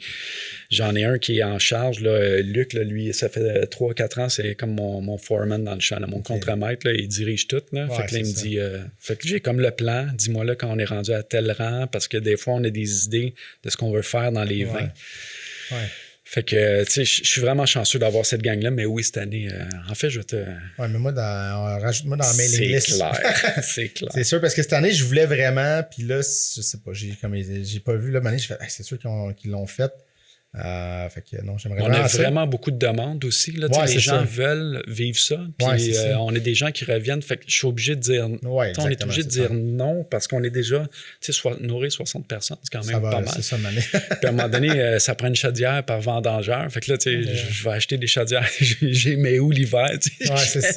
j'en ai un qui est en charge, là, Luc, là, lui, ça fait 3-4 ans, c'est comme mon foreman dans le champ, là, mon contremaître, là, il dirige tout. Là. Fait que là, il me dit, fait que j'ai comme le plan, dis-moi là quand on est rendu à tel rang, parce que des fois, on a des idées de ce qu'on veut faire dans les vins. Ouais. Fait que, tu sais, je suis vraiment chanceux d'avoir cette gang-là, mais oui, cette année, en fait, je vais te... Ouais, mais moi, rajoute-moi dans la mailing list. C'est clair, c'est clair. C'est sûr, parce que cette année, je voulais vraiment, puis là, je sais pas, j'ai pas vu, là, cette année, j'ai fait, c'est sûr qu'ils l'ont fait. Fait que non, j'aimerais On a vraiment beaucoup de demandes aussi. Là, les gens veulent vivre ça. Puis on a des gens qui reviennent. Fait que je suis obligé de dire on est obligé de dire non parce qu'on est déjà nourrir 60 personnes. C'est quand même pas mal. C'est ça, puis à un moment donné, ça prend une chaudière par vendangeur. Fait que là, je vais acheter des chaudières. J'ai mais où l'hiver?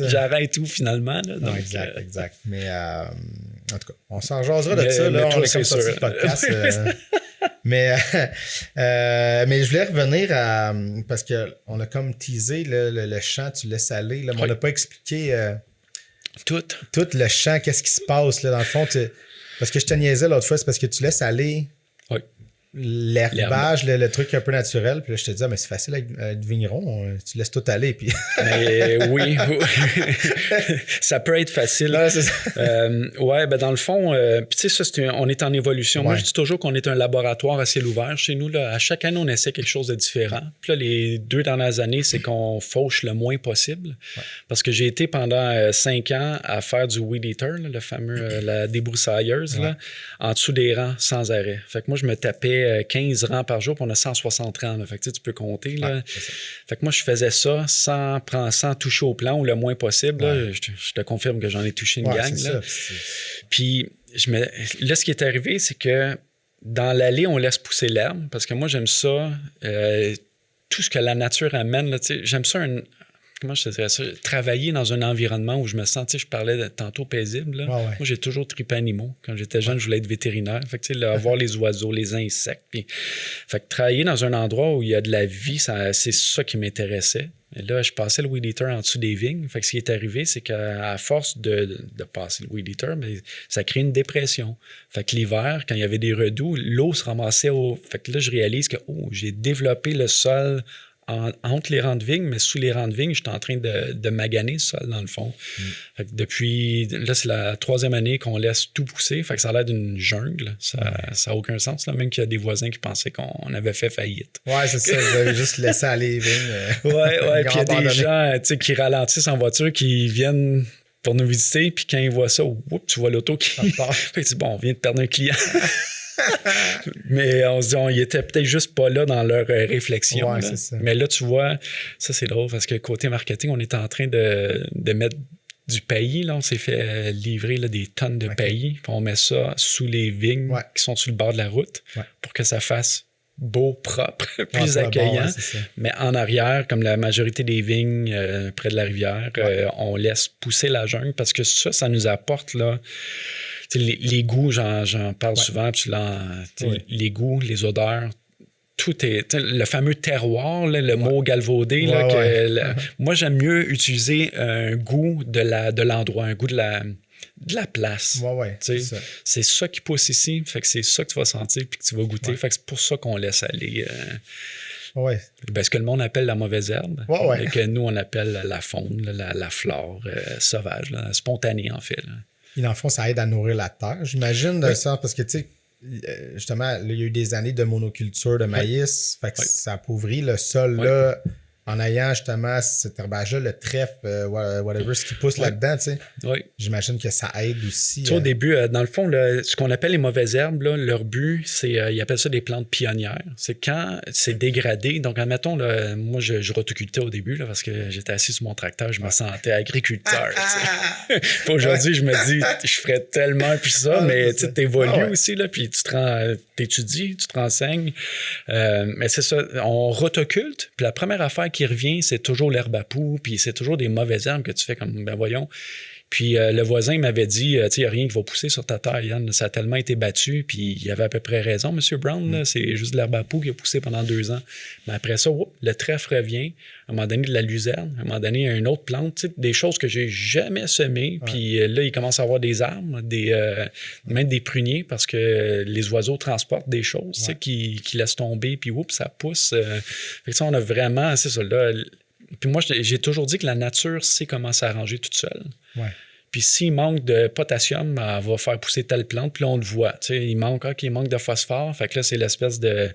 J'arrête tout finalement. Là, donc, exact. Mais en tout cas, on s'en jasera de ça. Là, on est comme sorti le podcast. Mais je voulais revenir à... Parce qu'on a comme teasé le chant, tu laisses aller. Là, mais on n'a pas expliqué tout le chant, qu'est-ce qui se passe là, dans le fond. Parce que je te niaisais l'autre fois, c'est parce que tu laisses aller l'herbage, le truc un peu naturel. Puis là, je te disais, mais c'est facile avec vigneron, tu laisses tout aller. Puis... Mais oui. Ça peut être facile. Non, c'est ça. Ben dans le fond, puis tu sais, ça, on est en évolution. Moi, je dis toujours qu'on est un laboratoire à ciel ouvert. Chez nous, là, à chaque année, on essaie quelque chose de différent. Puis là, les 2 dernières années, c'est qu'on fauche le moins possible. Parce que j'ai été pendant 5 ans à faire du weed eater, là, le fameux, la débroussailleuse, là, en dessous des rangs sans arrêt. Fait que moi, je me tapais 15 rangs par jour, puis on a 160 rangs. Là. Fait que tu peux compter. Là. Fait que moi, je faisais ça sans toucher au plan ou le moins possible. Là. Je te confirme que j'en ai touché une gang. Là. Puis là, ce qui est arrivé, c'est que dans l'allée, on laisse pousser l'herbe parce que moi, j'aime ça. Tout ce que la nature amène, là, j'aime ça comment je te dirais ça? Travailler dans un environnement où je me sens, je parlais tantôt paisible. Là. Moi, j'ai toujours trippé animaux. Quand j'étais jeune, je voulais être vétérinaire. Fait que, là, voir les oiseaux, les insectes. Puis, fait que travailler dans un endroit où il y a de la vie, c'est ça qui m'intéressait. Et là, je passais le weed eater en dessous des vignes. Fait que ce qui est arrivé, c'est qu'à force de passer le weed eater, ça crée une dépression. Fait que l'hiver, quand il y avait des redoux, l'eau se ramassait Fait que là, je réalise que j'ai développé le sol entre les rangs de vignes, mais sous les rangs de vignes, j'étais en train de maganer le sol, dans le fond. Fait que depuis... Là, c'est la 3e année qu'on laisse tout pousser. Fait que ça a l'air d'une jungle. Ça n'a aucun sens. Là. Même qu'il y a des voisins qui pensaient qu'on avait fait faillite. Ouais, c'est ça. Vous avez juste laissé aller les vignes. Ouais. Puis il y a des gens qui ralentissent en voiture, qui viennent pour nous visiter. Puis quand ils voient ça, tu vois l'auto qui... Fait que bon, on vient de perdre un client. Mais on se dit, ils étaient peut-être juste pas là dans leur réflexion. Ouais, là. c'est ça. Mais là, tu vois, ça c'est drôle parce que côté marketing, on est en train de mettre du paillis. Là. On s'est fait livrer là, des tonnes de paillis. Puis on met ça sous les vignes qui sont sur le bord de la route pour que ça fasse beau, propre, plus accueillant. Mais en arrière, comme la majorité des vignes près de la rivière, on laisse pousser la jungle parce que ça nous apporte là. Les goûts, j'en parle souvent, les goûts, les odeurs, tout est... Le fameux terroir, là, le mot galvaudé, là, moi, j'aime mieux utiliser un goût de l'endroit, un goût de la place. C'est ça qui pousse ici, fait que c'est ça que tu vas sentir puis que tu vas goûter. Fait que c'est pour ça qu'on laisse aller... ce que le monde appelle la mauvaise herbe, et que nous, on appelle la faune, la flore sauvage, là, spontanée, en fait. Là. Et dans le fond, ça aide à nourrir la terre, j'imagine, de ça, parce que, tu sais, justement, là, il y a eu des années de monoculture de maïs, fait que ça appauvrit le sol, là, en ayant justement cet herbage-là, le trèfle, whatever, ce qui pousse là-dedans, tu sais. J'imagine que ça aide aussi. Au début, dans le fond, ce qu'on appelle les mauvaises herbes, là, leur but, c'est, ils appellent ça des plantes pionnières. C'est quand c'est dégradé. Donc, admettons, là, moi, je rotocultais au début, là, parce que j'étais assis sur mon tracteur, je me sentais agriculteur. Aujourd'hui, je me dis, je ferais tellement plus ça, mais tu évolues aussi, là, puis tu t'étudies, tu te renseignes. Mais c'est ça, on rotoculte, puis la première affaire qui revient, c'est toujours l'herbe à poux, puis c'est toujours des mauvaises herbes que tu fais comme, ben voyons. Puis le voisin m'avait dit, tu sais, il n'y a rien qui va pousser sur ta terre, Yann. Ça a tellement été battu, puis il avait à peu près raison, M. Brown. Là, c'est juste de l'herbe à poux qui a poussé pendant 2 ans. Mais après ça, le trèfle revient. À un moment donné, de la luzerne. À un moment donné, une autre plante. Tu sais, des choses que j'ai jamais semées. Puis là, il commence à avoir des arbres, même des pruniers, parce que les oiseaux transportent des choses tu sais, qui laissent tomber, puis ça pousse. Fait que ça, on a vraiment, c'est ça, là. Puis moi, j'ai toujours dit que la nature sait comment s'arranger toute seule. Puis s'il manque de potassium, elle va faire pousser telle plante, puis là, on le voit. Tu sais, il manque de phosphore. Fait que là, c'est l'espèce de...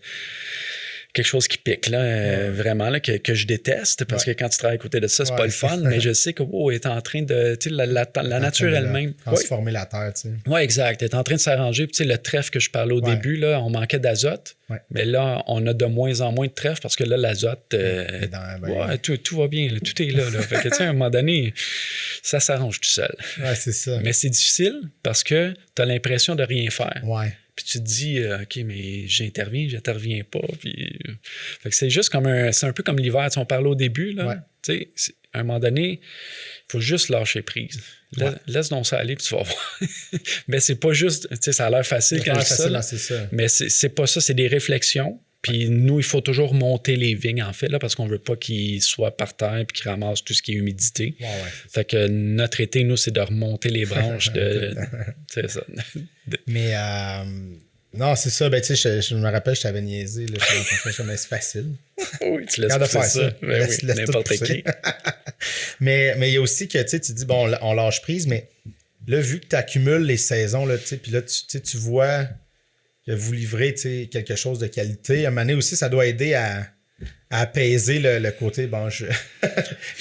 quelque chose qui pique, là, vraiment, là, que je déteste, parce que quand tu travailles à côté de ça, c'est pas le fun, mais je sais que est en train de, tu sais, la nature elle-même. Transformer la terre, tu sais. Oui, exact. Elle est en train de s'arranger. Puis, tu sais, le trèfle que je parlais au début, là, on manquait d'azote, mais là, on a de moins en moins de trèfle parce que là, l'azote, tout va bien, là, tout est là. Fait que, tu sais, à un moment donné, ça s'arrange tout seul. Ouais, c'est ça. Mais c'est difficile parce que tu as l'impression de rien faire. Ouais. Puis tu te dis, OK, mais j'interviens pas. Puis, fait que c'est juste c'est un peu comme l'hiver. Tu sais, on parlait au début, là. Tu sais, à un moment donné, il faut juste lâcher prise. Laisse donc ça aller, puis tu vas voir. Mais c'est pas juste, tu sais, ça a l'air facile quand je dis ça. Mais c'est pas ça, c'est des réflexions. Puis nous, il faut toujours monter les vignes, en fait, là, parce qu'on veut pas qu'ils soient par terre puis qu'ils ramassent tout ce qui est humidité. Fait que notre été, nous, c'est de remonter les branches de... c'est ça. Mais non, c'est ça. Ben, tu sais, je me rappelle, je t'avais niaisé. Là, mais c'est facile. Oui, tu laisses pousser ça. Ben laisse n'importe qui. Mais il y a aussi que tu dis, bon, on lâche prise, mais là, vu que tu accumules les saisons, là, puis là, tu vois que vous livrez quelque chose de qualité, à un moment donné aussi, ça doit aider à apaiser le côté, bon, je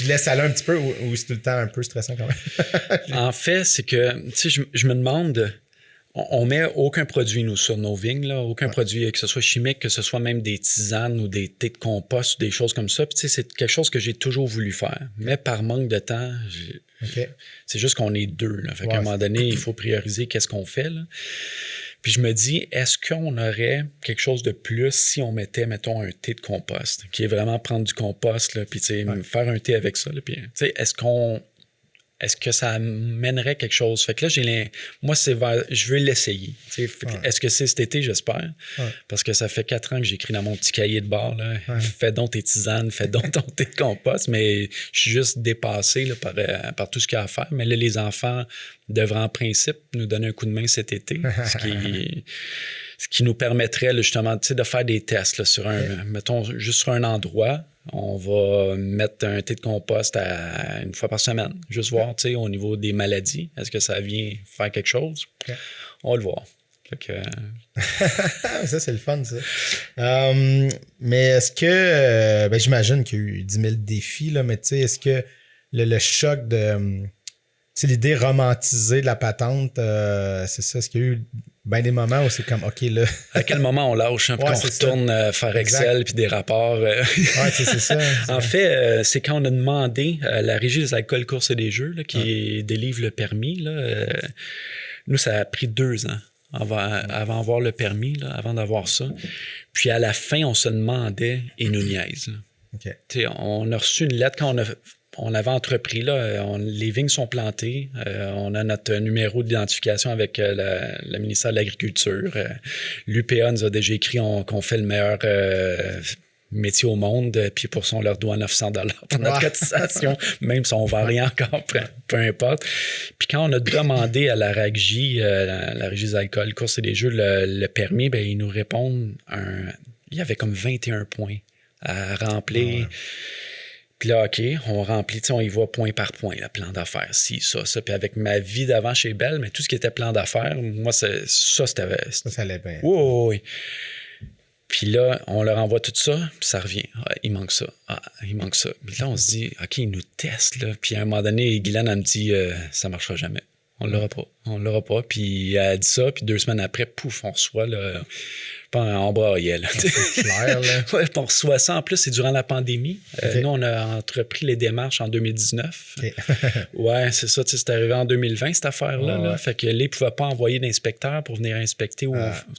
laisse aller un petit peu ou c'est tout le temps un peu stressant quand même? En fait, c'est que, tu sais, je me demande... On met aucun produit, nous, sur nos vignes, là, aucun produit, que ce soit chimique, que ce soit même des tisanes ou des thés de compost ou des choses comme ça. Puis, tu sais, c'est quelque chose que j'ai toujours voulu faire. Mais par manque de temps, c'est juste qu'on est deux. Là. Fait qu'à un moment donné, il faut prioriser qu'est-ce qu'on fait. Là. Puis je me dis, est-ce qu'on aurait quelque chose de plus si on mettait, mettons, un thé de compost, qui est vraiment prendre du compost, là, puis tu sais, faire un thé avec ça. Là, puis, tu sais, est-ce que ça mènerait quelque chose? Fait que là, moi, je veux l'essayer. Est-ce que c'est cet été, j'espère? Parce que ça fait 4 ans que j'écris dans mon petit cahier de bord. Là, fais donc tes tisanes, fais donc ton thé de compost. Mais je suis juste dépassé là, par tout ce qu'il y a à faire. Mais là, les enfants devraient en principe nous donner un coup de main cet été. Ce qui nous permettrait là, justement de faire des tests là, mettons, juste sur un endroit. On va mettre un thé de compost une fois par semaine. Juste voir, tu sais, au niveau des maladies. Est-ce que ça vient faire quelque chose? On va le voir. Ça, c'est le fun, ça. Mais est-ce que... j'imagine qu'il y a eu 10 000 défis, là, mais tu sais, est-ce que le choc de... tu sais, l'idée romantisée de la patente, c'est ça? Est-ce qu'il y a eu bien des moments où c'est comme, OK, là... À quel moment on lâche, puis qu'on retourne faire Excel puis des rapports? C'est ça. En fait, c'est quand on a demandé à la Régie des alcools, courses et des jeux, là, qui délivre le permis, là, nous, ça a pris 2 ans avant d'avoir le permis, là, avant d'avoir ça. Puis à la fin, on se demandait, et nous niaise. On a reçu une lettre quand on avait entrepris, là, les vignes sont plantées. On a notre numéro d'identification avec le ministère de l'Agriculture. L'UPA nous a déjà écrit qu'on fait le meilleur métier au monde, puis pour ça, on leur doit 900 $ pour notre cotisation, même si on ne vend rien encore, peu importe. Puis quand on a demandé à la RAGJ, la Régie des alcools, courses et des jeux, le permis, bien, ils nous répondent, il y avait comme 21 points à remplir. Puis là, OK, on remplit, on y va point par point, le plan d'affaires, ci, ça. Puis avec ma vie d'avant chez Bell, mais tout ce qui était plan d'affaires, moi, ça allait bien. Oui. Puis là, on leur envoie tout ça, puis ça revient. Il manque ça. Il manque ça. Puis là, on se dit, OK, ils nous testent, là. Puis à un moment donné, Guylaine, elle me dit, ça ne marchera jamais. On ne l'aura pas. Puis elle dit ça, puis 2 semaines après, pouf, on reçoit, là... On braillait, là. C'est clair, là. On reçoit ça. En plus, c'est durant la pandémie. Nous, on a entrepris les démarches en 2019. C'est ça. C'est arrivé en 2020, cette affaire-là. Là. Fait que là, ils ne pouvaient pas envoyer d'inspecteurs pour venir inspecter ou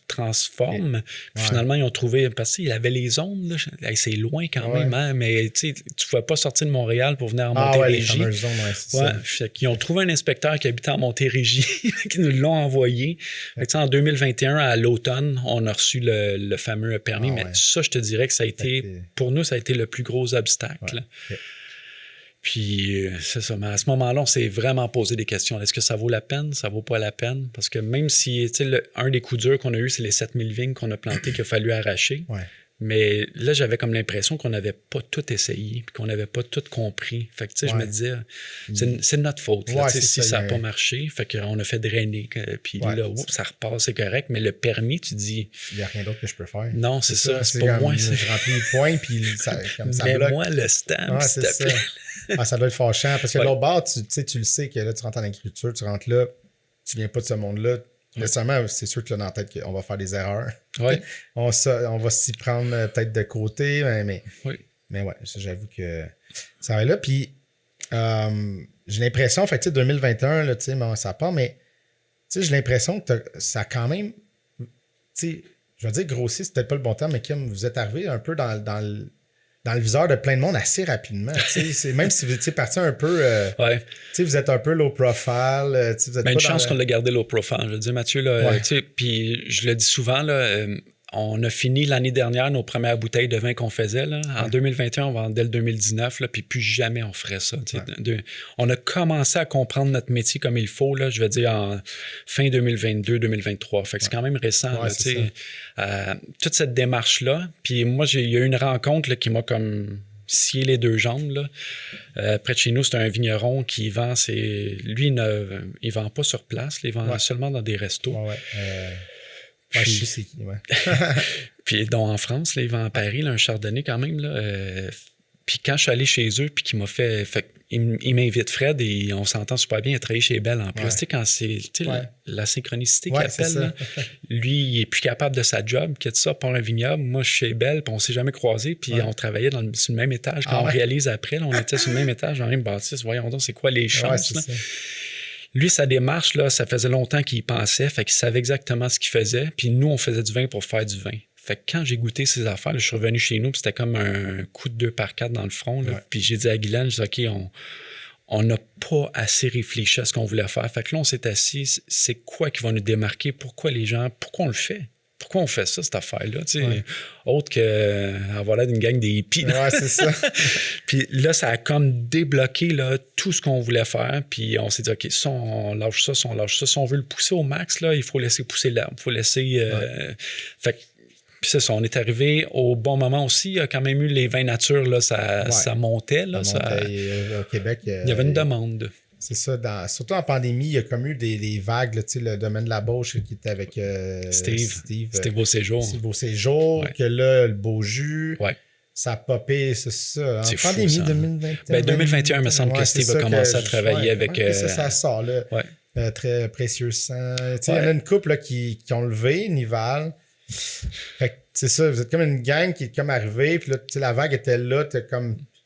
transforme. Puis finalement, ils ont trouvé... Parce qu'ils avaient les ondes, là. C'est loin quand même, hein, mais tu ne pouvais pas sortir de Montréal pour venir en Montérégie. Les fameuses zones, c'est ça. Fait qu'ils ont trouvé un inspecteur qui habitait en Montérégie, qui nous l'ont envoyé. Fait que, en 2021, à l'automne, on a reçu le fameux permis, mais ça, je te dirais que ça a été, pour nous, ça a été le plus gros obstacle. Puis, c'est ça. Mais à ce moment-là, on s'est vraiment posé des questions. Est-ce que ça vaut la peine? Ça vaut pas la peine? Parce que même si, un des coups durs qu'on a eu, c'est les 7000 vignes qu'on a plantées qu'il a fallu arracher. Mais là, j'avais comme l'impression qu'on n'avait pas tout essayé puis qu'on n'avait pas tout compris. Fait que, tu sais, je me disais, c'est de notre faute. Là, si ça n'a pas marché, fait qu'on a fait drainer. Puis là, ça repart, c'est correct. Mais le permis, tu dis... Il n'y a rien d'autre que je peux faire. Non, c'est ça. C'est pour moi. Je remplis les points, puis ça bloque. Mets-moi le stamp, s'il te plaît. Ça doit être fâchant. Parce que l'autre bord, tu le sais que là, tu rentres en agriculture, tu rentres là, tu viens pas de ce monde-là. Nécessairement, c'est sûr que tu as dans la tête qu'on va faire des erreurs. Ouais. on va s'y prendre peut-être de côté, mais ouais, j'avoue que ça va là. Puis j'ai l'impression, fait que 2021, là, ça part, mais j'ai l'impression que ça a quand même, je vais dire grossi, c'est peut-être pas le bon terme, mais comme vous êtes arrivé un peu dans le viseur de plein de monde assez rapidement. Même si vous étiez parti un peu... vous êtes un peu low profile. Vous êtes une chance qu'on l'a gardé low profile. Je veux dire, Mathieu, puis je le dis souvent, là, on a fini l'année dernière nos premières bouteilles de vin qu'on faisait. Là. En 2021, on vendait le 2019, là, puis plus jamais on ferait ça. On a commencé à comprendre notre métier comme il faut, là, je veux dire, en fin 2022-2023. Fait que c'est quand même récent. Là, toute cette démarche-là. Puis moi, il y a eu une rencontre là, qui m'a comme scié les deux jambes. Là. Près de chez nous, c'est un vigneron qui vend lui, il vend pas sur place, il vend seulement dans des restos. Puis, je sais c'est qui, puis donc en France, là, il vend à Paris là, un chardonnay quand même. Là, puis quand je suis allé chez eux, puis qu'il m'a fait il m'invite Fred et on s'entend super bien. Il a travaillé chez Bell en plus. Tu sais, quand c'est la synchronicité qu'il appelle, là, lui, il est plus capable de sa job que de ça pour un vignoble. Moi, je suis chez Bell, puis on s'est jamais croisés, puis on travaillait sur le même étage. Quand on réalise après, là, on était sur le même étage dans le même bâtisse. Voyons donc, c'est quoi les chances? Là? Lui, sa démarche, là, ça faisait longtemps qu'il y pensait, fait qu'il savait exactement ce qu'il faisait. Puis nous, on faisait du vin pour faire du vin. Fait que quand j'ai goûté ces affaires, là, je suis revenu chez nous, puis c'était comme un coup de 2x4 dans le front. Là. Puis j'ai dit à Guylaine, je dis, OK, on n'a pas assez réfléchi à ce qu'on voulait faire. Fait que là, on s'est assis, c'est quoi qui va nous démarquer? Pourquoi on le fait? Pourquoi on fait ça, cette affaire-là? Autre qu'avoir l'air d'une gang des hippies. C'est ça. Puis là, ça a comme débloqué là, tout ce qu'on voulait faire. Puis on s'est dit, OK, si on lâche ça, si on veut le pousser au max, là, il faut laisser pousser l'herbe. Il faut laisser... Fait que, puis c'est ça, on est arrivé au bon moment aussi. Il y a quand même eu les vins nature, là, ça montait. Là, au Québec... il y avait une demande. C'est ça. Surtout en pandémie, il y a comme eu des vagues. Là, le domaine de la Beauche qui était avec Steve Beauséjour. Steve Beauséjour, que là, le Beaujus. Ouais. Ça a popé, c'est ça. C'est en pandémie, fou, 2021. 2021, il me semble que Steve a commencé à travailler avec... ça sort, là. Très précieux sang. Il y en a une couple là, qui ont levé, Nival. Fait que c'est ça, vous êtes comme une gang qui est comme arrivée, puis là, la vague était là,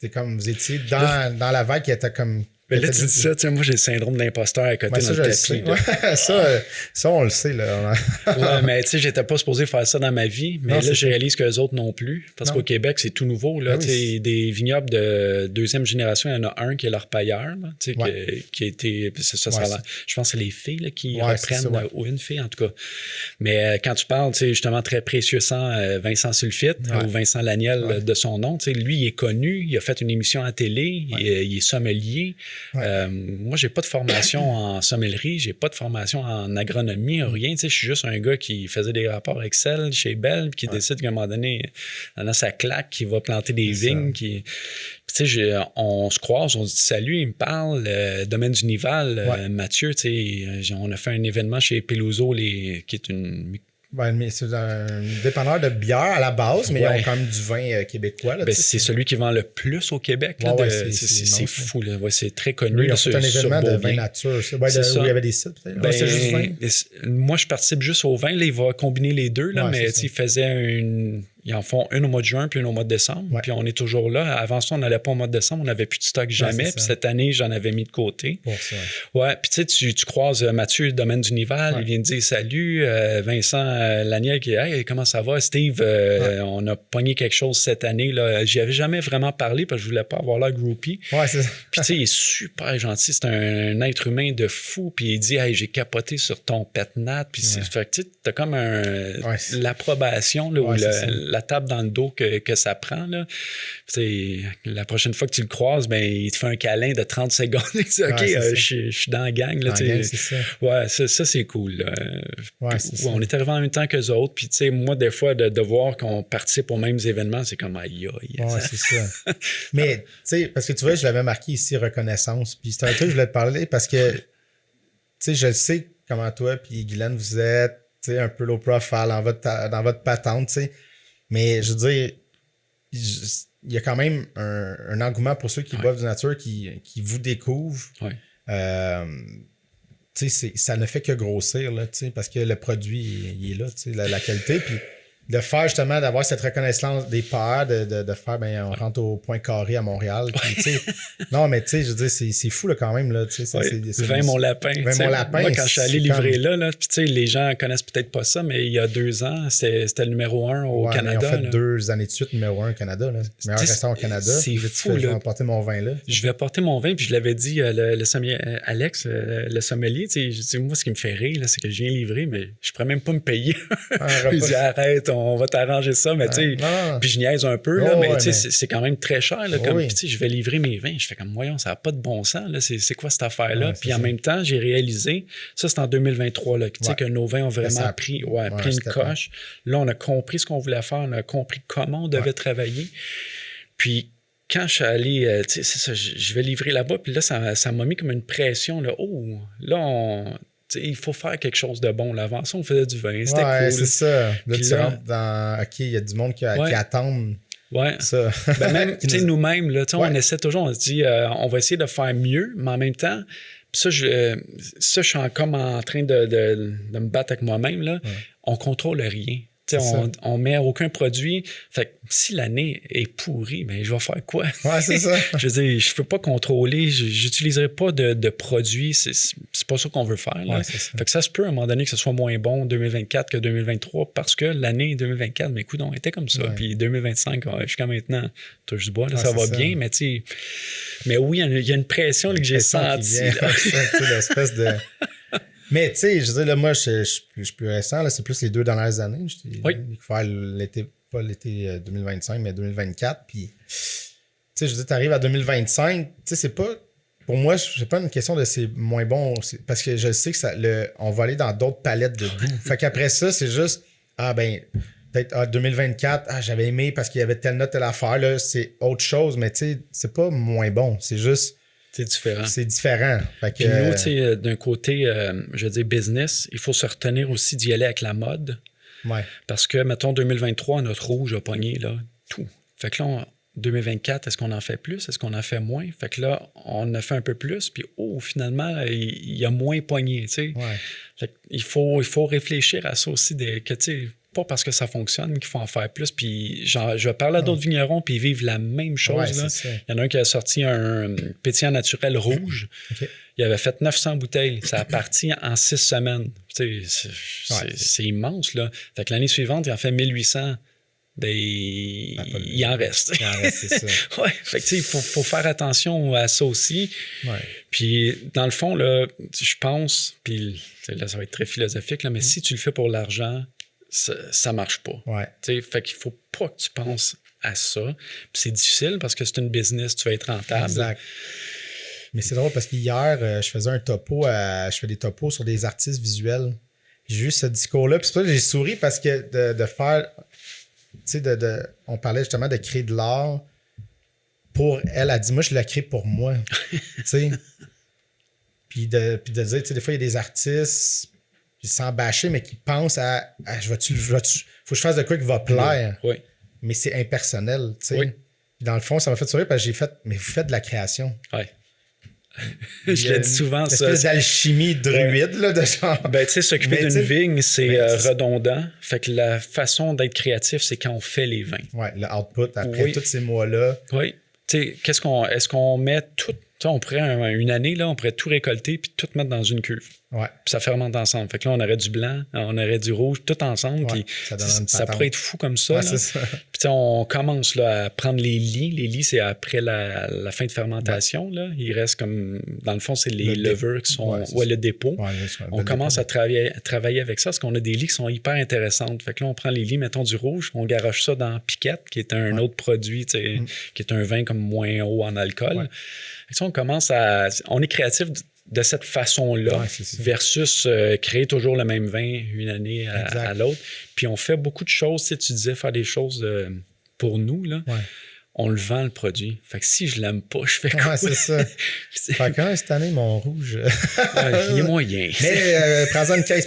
vous étiez dans la vague qui était comme... Mais là, tu dis ça, moi, j'ai le syndrome de l'imposteur à côté dans le tapis. Ça, on le sait. Là. Mais tu sais, j'étais pas supposé faire ça dans ma vie, mais là, je réalise que les autres non plus. Parce qu'au Québec, c'est tout nouveau. Là, des vignobles de deuxième génération, il y en a un qui est leur pailleur, là, qui a été... C'est ça, je pense que c'est les filles là, qui reprennent, ou une fille en tout cas. Mais quand tu parles, justement, très précieux sang, Vincent Sulfite, ou Vincent Laniel de son nom, lui, il est connu, il a fait une émission à télé, il est sommelier. Moi, j'ai pas de formation en sommellerie, j'ai pas de formation en agronomie, rien. Je suis juste un gars qui faisait des rapports Excel chez Bell, qui décide qu'à un moment donné, dans sa claque, qui va planter des vignes. On se croise, on se dit salut, il me parle, domaine du Nival, Mathieu, on a fait un événement chez Peluso, qui est une... c'est un dépanneur de bière à la base, mais ils ont quand même du vin québécois. Là, c'est celui qui vend le plus au Québec. Là, c'est fou. Là. C'est très connu. C'est un événement de vin nature. Où il y avait des sites. C'est juste vin. Moi, je participe juste au vin. Là, il va combiner les deux. Là, mais il faisait ils en font une au mois de juin puis une au mois de décembre. Puis on est toujours là. Avant ça, on n'allait pas au mois de décembre. On n'avait plus de stock jamais. Puis cette année, j'en avais mis de côté. Pour ça. Puis tu croises Mathieu, domaine du Nival. Il vient de dire salut. Vincent Laniel qui dit hey, comment ça va, Steve? On a pogné quelque chose cette année. Là. J'y avais jamais vraiment parlé parce que je voulais pas avoir l'air groupie. C'est ça. Puis il est super gentil. C'est un être humain de fou. Puis il dit hey, j'ai capoté sur ton pet nat. Puis fait que tu as comme l'approbation là, ou la tape dans le dos que ça prend, là. La prochaine fois que tu le croises, ben, il te fait un câlin de 30 secondes. Il dit, OK, je suis dans la gang. Là, gang, c'est ça. Ouais, ça c'est cool. Là. On est arrivé en même temps qu'eux autres. Puis, tu sais, moi, des fois, de voir qu'on participe aux mêmes événements, c'est comme aïe, aïe. Ouais, c'est ça. Mais, tu sais, parce que tu vois, je l'avais marqué ici, reconnaissance. Puis, c'est un truc que je voulais te parler parce que, tu sais, je sais comment toi puis Guylaine, vous êtes, tu sais, un peu low profile dans votre patente, tu sais. Mais, je veux dire, il y a quand même un engouement pour ceux qui boivent de nature, qui vous découvrent. Ouais. Tu sais, ça ne fait que grossir, là, tu sais, parce que le produit, il est là, tu sais, la qualité. Puis de faire justement, d'avoir cette reconnaissance des pairs, de faire, ben, on rentre au Point Carré à Montréal. Puis, tu sais, non, mais tu sais, je veux dire, c'est fou, là, quand même, là, tu sais. Vin mon lapin. Mon lapin. Moi, quand je suis allé livrer là, puis tu sais, les gens connaissent peut-être pas ça, mais il y a 2 ans, c'était le numéro 1 au Canada. Ils ont fait 2 années de suite numéro 1 au Canada, là. Meilleur restaurant au Canada. C'est fou, là. Je vais apporter mon vin, là. Je vais apporter mon vin, puis je l'avais dit, le sommelier, Alex, le sommelier, tu sais, je dis, moi, ce qui me fait rire, là, c'est que je viens livrer, mais je pourrais même pas me payer. Il dit, arrête, on va t'arranger ça, mais tu sais, puis je niaise un peu, là, mais tu sais, c'est quand même très cher, là, comme, tu sais, je vais livrer mes vins, je fais comme, voyons, ça n'a pas de bon sens, là, c'est quoi cette affaire-là? Puis en même temps, j'ai réalisé, ça c'est en 2023, là, tu sais, que nos vins ont vraiment pris une coche. Là, on a compris ce qu'on voulait faire, on a compris comment on devait travailler. Puis quand je suis allé, tu sais, c'est ça, je vais livrer là-bas, puis là, ça m'a mis comme une pression, là, il faut faire quelque chose de bon. Là, avant ça, on faisait du vin. C'était cool. C'est ça. Là, puis tu rentres dans... OK, il y a du monde qui attendent ça. Ben même, tu sais, nous-mêmes, là, on essaie toujours, on se dit, on va essayer de faire mieux, mais en même temps, ça, je suis comme en train de me battre avec moi-même. Là. On contrôle rien. On met aucun produit. Fait que si l'année est pourrie, ben, je vais faire quoi? Ouais, c'est ça. Je veux dire, je ne peux pas contrôler, j'utiliserai pas de produits. C'est pas ça qu'on veut faire. Là. Fait que ça se peut à un moment donné que ce soit moins bon 2024 que 2023 parce que l'année 2024, mais écoute, on était comme ça. Puis 2025, jusqu'à maintenant, touche du bois, là, ça va bien, mais tu sais. Mais oui, il y a une pression là, que j'ai sentie. L'espèce de. Mais tu sais, je veux dire, là, moi, je suis plus récent, là, c'est plus les 2 dernières années. J'ai découvert pas l'été 2025, mais 2024. Puis, tu sais, je veux dire, t'arrives à 2025, tu sais, c'est pas. Pour moi, c'est pas une question de c'est moins bon, parce que je sais que on va aller dans d'autres palettes de goût. Fait qu'après ça, c'est juste, peut-être 2024, j'avais aimé parce qu'il y avait telle note, telle affaire, là, c'est autre chose, mais tu sais, c'est pas moins bon, c'est juste. C'est différent. C'est différent. Fait que, puis nous, tu sais, d'un côté, je veux dire, business, il faut se retenir aussi d'y aller avec la mode. Ouais. Parce que, mettons, 2023, notre rouge a pogné, là, tout. Fait que là, 2024, est-ce qu'on en fait plus? Est-ce qu'on en fait moins? Fait que là, on en a fait un peu plus, puis finalement, il y a moins pogné, tu sais. Ouais. Fait qu'il faut réfléchir à ça aussi, que, tu sais, pas parce que ça fonctionne qu'il faut en faire plus. Puis genre, je vais parler à d'autres vignerons puis ils vivent la même chose. Là. Il y en a un qui a sorti un pétillant naturel rouge. Okay. Il avait fait 900 bouteilles. Ça a parti en 6 semaines. C'est immense. Là. Fait que l'année suivante, il en fait 1800. Ben, il en reste. Il en reste, c'est ça. Ouais. Fait que, il faut faire attention à ça aussi. Ouais. Puis, dans le fond, là, je pense, puis là, ça va être très philosophique, là, mais si tu le fais pour l'argent, ça marche pas. Ouais. Fait qu'il faut pas que tu penses à ça. Puis c'est difficile parce que c'est une business, tu vas être rentable. Exact. Mais c'est drôle parce qu'hier, je faisais un topo, je fais des topos sur des artistes visuels. J'ai eu ce discours-là. Puis c'est pour ça que j'ai souri parce que de faire... Tu sais, on parlait justement de créer de l'art. Pour elle, a dit, moi, je l'ai créé pour moi. Tu sais. Puis de dire, tu sais, des fois, il y a des artistes... sans bâcher, mais qui pense à faut que je fasse de quoi qui va plaire. Oui. Mais c'est impersonnel, tu sais. Oui. Dans le fond, ça m'a fait sourire parce que j'ai fait, mais vous faites de la création. Oui. Je l'ai dit souvent, ça. Une espèce d'alchimie druide, là, de genre. Ben, tu sais, s'occuper d'une vigne, c'est redondant. Fait que la façon d'être créatif, c'est quand on fait les vins. Oui, le output, après tous ces mois-là. Oui. Tu sais, est-ce qu'on met tout. On pourrait, une année, là, on pourrait tout récolter puis tout mettre dans une cuve. Ouais. Puis ça fermente ensemble. Fait que là, on aurait du blanc, on aurait du rouge, tout ensemble. Ouais, Puis ça pourrait être fou comme ça. Ouais, là. c'est ça. Puis on commence là, à prendre les lits. Les lits, c'est après la fin de fermentation. Là. Il reste comme... Dans le fond, c'est les levures qui sont... le dépôt. Ouais, on commence à travailler avec ça parce qu'on a des lits qui sont hyper intéressantes. Fait que là, on prend les lits, mettons du rouge, on garoche ça dans Piquette, qui est un autre produit, qui est un vin comme moins haut en alcool. Ouais. Fait que ça, on commence à... On est créatif de cette façon-là versus créer toujours le même vin une année à l'autre. Puis on fait beaucoup de choses. Tu disais faire des choses pour nous, là. Ouais. On le vend, le produit. Fait que si je l'aime pas, je fais quoi? Ouais, c'est ça. Fait que cette année, mon rouge... il est moyen. Mais prends-en une caisse.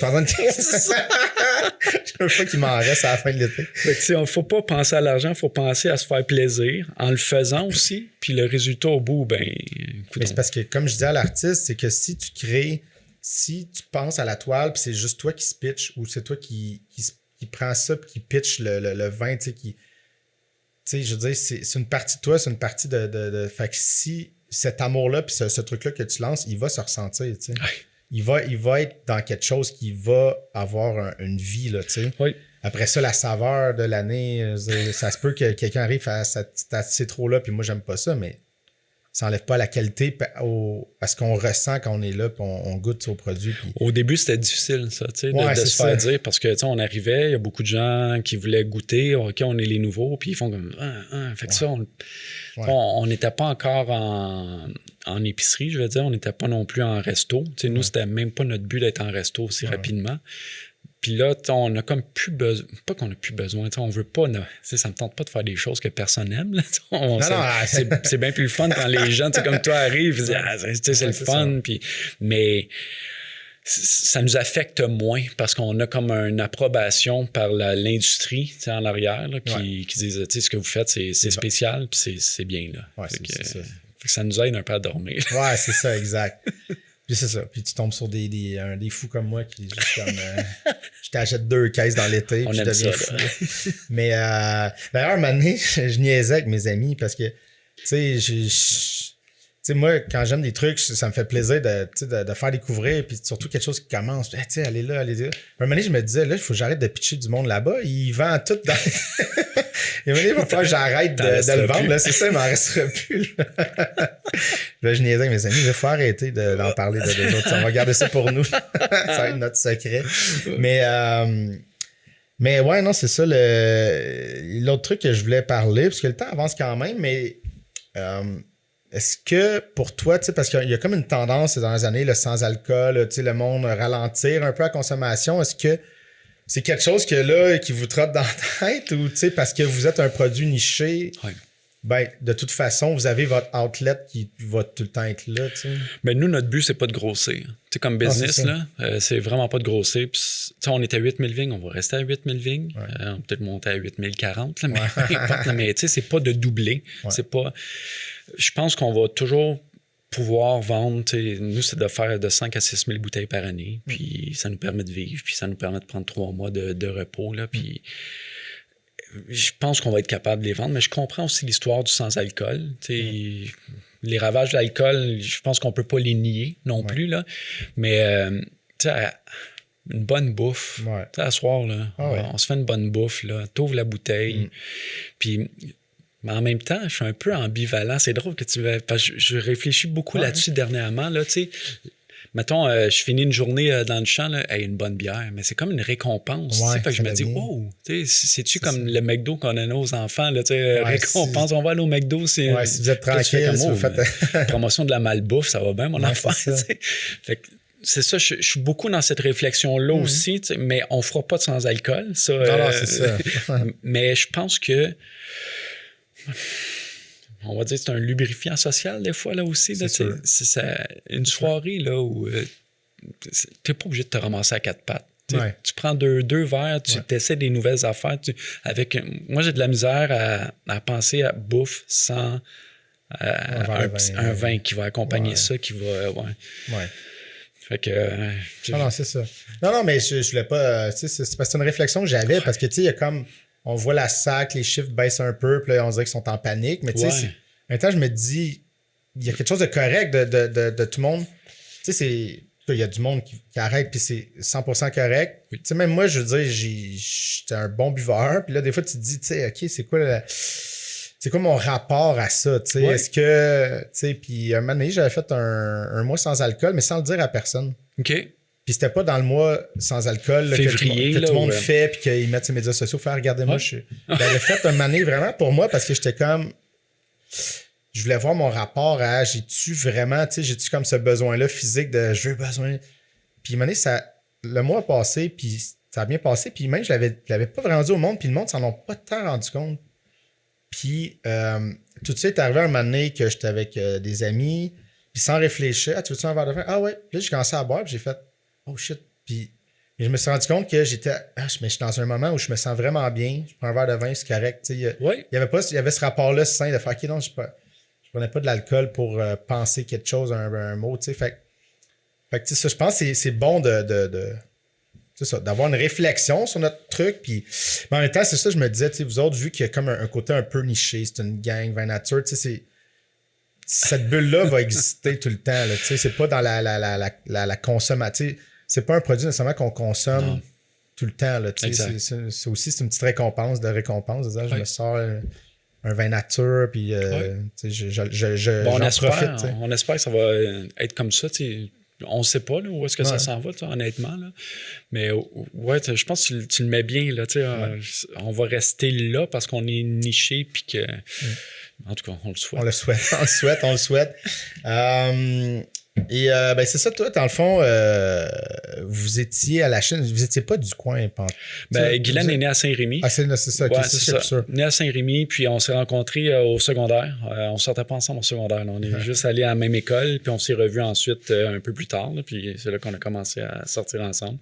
Je veux pas qu'il m'en reste à la fin de l'été. Fait que, il ne faut pas penser à l'argent, il faut penser à se faire plaisir en le faisant aussi. Puis le résultat au bout, ben... Mais c'est parce que, comme je disais à l'artiste, c'est que si tu crées, si tu penses à la toile, puis c'est juste toi qui se pitch, ou c'est toi qui prend ça, puis qui pitch le vin, tu sais, qui... Tu sais, je veux dire, c'est une partie de toi, c'est une partie de... Fait que si cet amour-là, puis ce truc-là que tu lances, il va se ressentir, tu sais. Ouais. Il va être dans quelque chose qui va avoir une vie, là, tu sais. Oui. Après ça, la saveur de l'année, ça se peut que quelqu'un arrive à c'est trop là, puis moi, j'aime pas ça, mais ça n'enlève pas la qualité à ce qu'on ressent quand on est là, puis on goûte au produit. Puis... Au début, c'était difficile, ça, tu sais, de se faire dire, parce que, tu sais, on arrivait, il y a beaucoup de gens qui voulaient goûter, OK, on est les nouveaux, puis ils font comme, fait que ça, on n'était pas encore en épicerie, je veux dire, on n'était pas non plus en resto. Tu sais, nous, c'était même pas notre but d'être en resto aussi rapidement. Puis là, on a comme plus besoin, pas qu'on a plus besoin, on veut pas, ça me tente pas de faire des choses que personne n'aime. C'est bien plus le fun quand les gens, comme toi, arrivent, ils disent, c'est le fun. Puis, mais ça nous affecte moins parce qu'on a comme une approbation par l'industrie en arrière là, qui disent, ce que vous faites, c'est spécial, puis c'est bien. Là. Ouais, c'est ça. Ça nous aide un peu à dormir. Ouais, c'est ça, exact. Puis c'est ça. Puis tu tombes sur des fous comme moi qui juste comme... je t'achète 2 caisses dans l'été puis je deviens fou. Mais d'ailleurs, un moment donné, je niaisais avec mes amis parce que, tu sais, moi, quand j'aime des trucs, ça me fait plaisir de faire découvrir, puis surtout quelque chose qui commence. Tu sais, allez là. Un moment donné, je me disais, là, il faut que j'arrette de pitcher du monde là-bas. Ils vendent tout dans... Il va falloir que j'arrête de le vendre. Là, c'est ça, il m'en restera plus. Là, je niaisais avec mes amis. Il faut arrêter d'en parler de autres. On va garder ça pour nous. Ça va être notre secret. Mais ouais, non, c'est ça. L'autre truc que je voulais parler, parce que le temps avance quand même, mais... est-ce que pour toi, parce qu'il y a comme une tendance ces dernières années, le sans-alcool, le monde ralentir un peu la consommation, est-ce que c'est quelque chose qui vous trotte dans la tête ou parce que vous êtes un produit niché, ben, de toute façon, vous avez votre outlet qui va tout le temps être là, tu sais? Mais nous, notre but, c'est pas de grossir. T'sais, comme business, c'est vraiment pas de grossir. Puis, on était à 8000 vignes, on va rester à 8000 vignes. Ouais. On va peut-être monter à 8040, là, mais c'est pas de doubler. Ouais. C'est pas... Je pense qu'on va toujours pouvoir vendre. Nous, c'est de faire de 5 à 6 000 bouteilles par année. Puis ça nous permet de vivre. Puis ça nous permet de prendre 3 mois de repos. Là, puis je pense qu'on va être capable de les vendre. Mais je comprends aussi l'histoire du sans-alcool. Les ravages de l'alcool, je pense qu'on peut pas les nier non plus. Là. Mais une bonne bouffe. À soir, là, on se fait une bonne bouffe. T'ouvres la bouteille. Puis... Mais en même temps, je suis un peu ambivalent. C'est drôle que parce que je réfléchis beaucoup là-dessus dernièrement. Là, mettons, je finis une journée dans le champ, là, une bonne bière, mais c'est comme une récompense. Fait que je me dis, wow, c'est-tu comme le McDo qu'on a nos enfants? Là, récompense, on va aller au McDo. Si vous êtes tranquille, vous faites... promotion de la malbouffe, ça va bien, mon enfant. Fait que, c'est ça, je suis beaucoup dans cette réflexion-là aussi, mais on fera pas de sans-alcool. Ça, non, c'est ça. Mais je pense que on va dire que c'est un lubrifiant social des fois là aussi. Là, c'est une soirée là, où tu n'es pas obligé de te ramasser à 4 pattes. Tu prends deux verres, tu essaies des nouvelles affaires. Moi, j'ai de la misère à penser à bouffe sans un vin qui va accompagner ça, qui va... Fait que... non, c'est ça. Non, mais je voulais pas... c'est parce que c'est une réflexion que j'avais, parce que il y a comme... On voit la SAC, les chiffres baissent un peu, puis là, on dirait qu'ils sont en panique. Mais tu sais, en même temps, je me dis, il y a quelque chose de correct de tout le monde. Tu sais, il y a du monde qui arrête, puis c'est 100% correct. Oui. Tu sais, même moi, je veux dire, j'étais un bon buveur, puis là, des fois, tu te dis, tu sais, OK, c'est quoi mon rapport à ça, tu sais? Ouais. Est-ce que, tu sais, puis un moment donné, j'avais fait un mois sans alcool, mais sans le dire à personne. OK. Puis c'était pas dans le mois sans alcool là, Février, que tout le monde ouais. fait, puis qu'ils mettent ses médias sociaux, faire regardez-moi, Ouais. J'avais fait un moment donné vraiment pour moi, parce que j'étais comme... Je voulais voir mon rapport à j'ai-tu vraiment, tu sais, j'ai-tu comme ce besoin-là physique de je veux besoin. Puis un moment donné, le mois a passé, puis ça a bien passé, puis même je l'avais pas vraiment dit au monde, puis le monde s'en ont pas tant rendu compte. Puis tout de suite, est arrivé un moment donné que j'étais avec des amis, puis sans réfléchir, tu veux-tu un verre de vin? Ah ouais. Puis là, j'ai commencé à boire, puis j'ai fait oh shit. Puis je me suis rendu compte que j'étais dans un moment où je me sens vraiment bien, je prends un verre de vin, c'est correct. Tu sais, il y avait ce rapport-là sain de faire ok, non, je prenais pas de l'alcool pour penser quelque chose, un mot, tu sais. Fait que tu sais, ça, je pense que c'est bon c'est ça, d'avoir une réflexion sur notre truc. Puis, mais en même temps, c'est ça, je me disais, tu sais, vous autres, vu qu'il y a comme un côté un peu niché, c'est une gang, vin nature, tu sais, cette bulle-là va exister tout le temps, là, tu sais, c'est pas dans la consommation, c'est pas un produit nécessairement qu'on consomme tout le temps, là, tu sais, c'est aussi une petite récompense, je me sors un vin nature, puis on espère que ça va être comme ça, tu sais. On ne sait pas là, où est-ce que ça s'en va, honnêtement. Là. Mais ouais, je pense que tu le mets bien. Là, on va rester là parce qu'on est niché puis que. En tout cas, on le souhaite. On le souhaite. Et ben c'est ça, toi, dans le fond, vous étiez à la Chine, vous n'étiez pas du coin. Guylaine est né à Saint-Rémy. Ah, c'est ça, okay, c'est ça. Sûr. Né à Saint-Rémy, puis on s'est rencontrés au secondaire. On sortait pas ensemble au secondaire. Là. On est juste allés à la même école, puis on s'est revus ensuite un peu plus tard. Là, puis c'est là qu'on a commencé à sortir ensemble.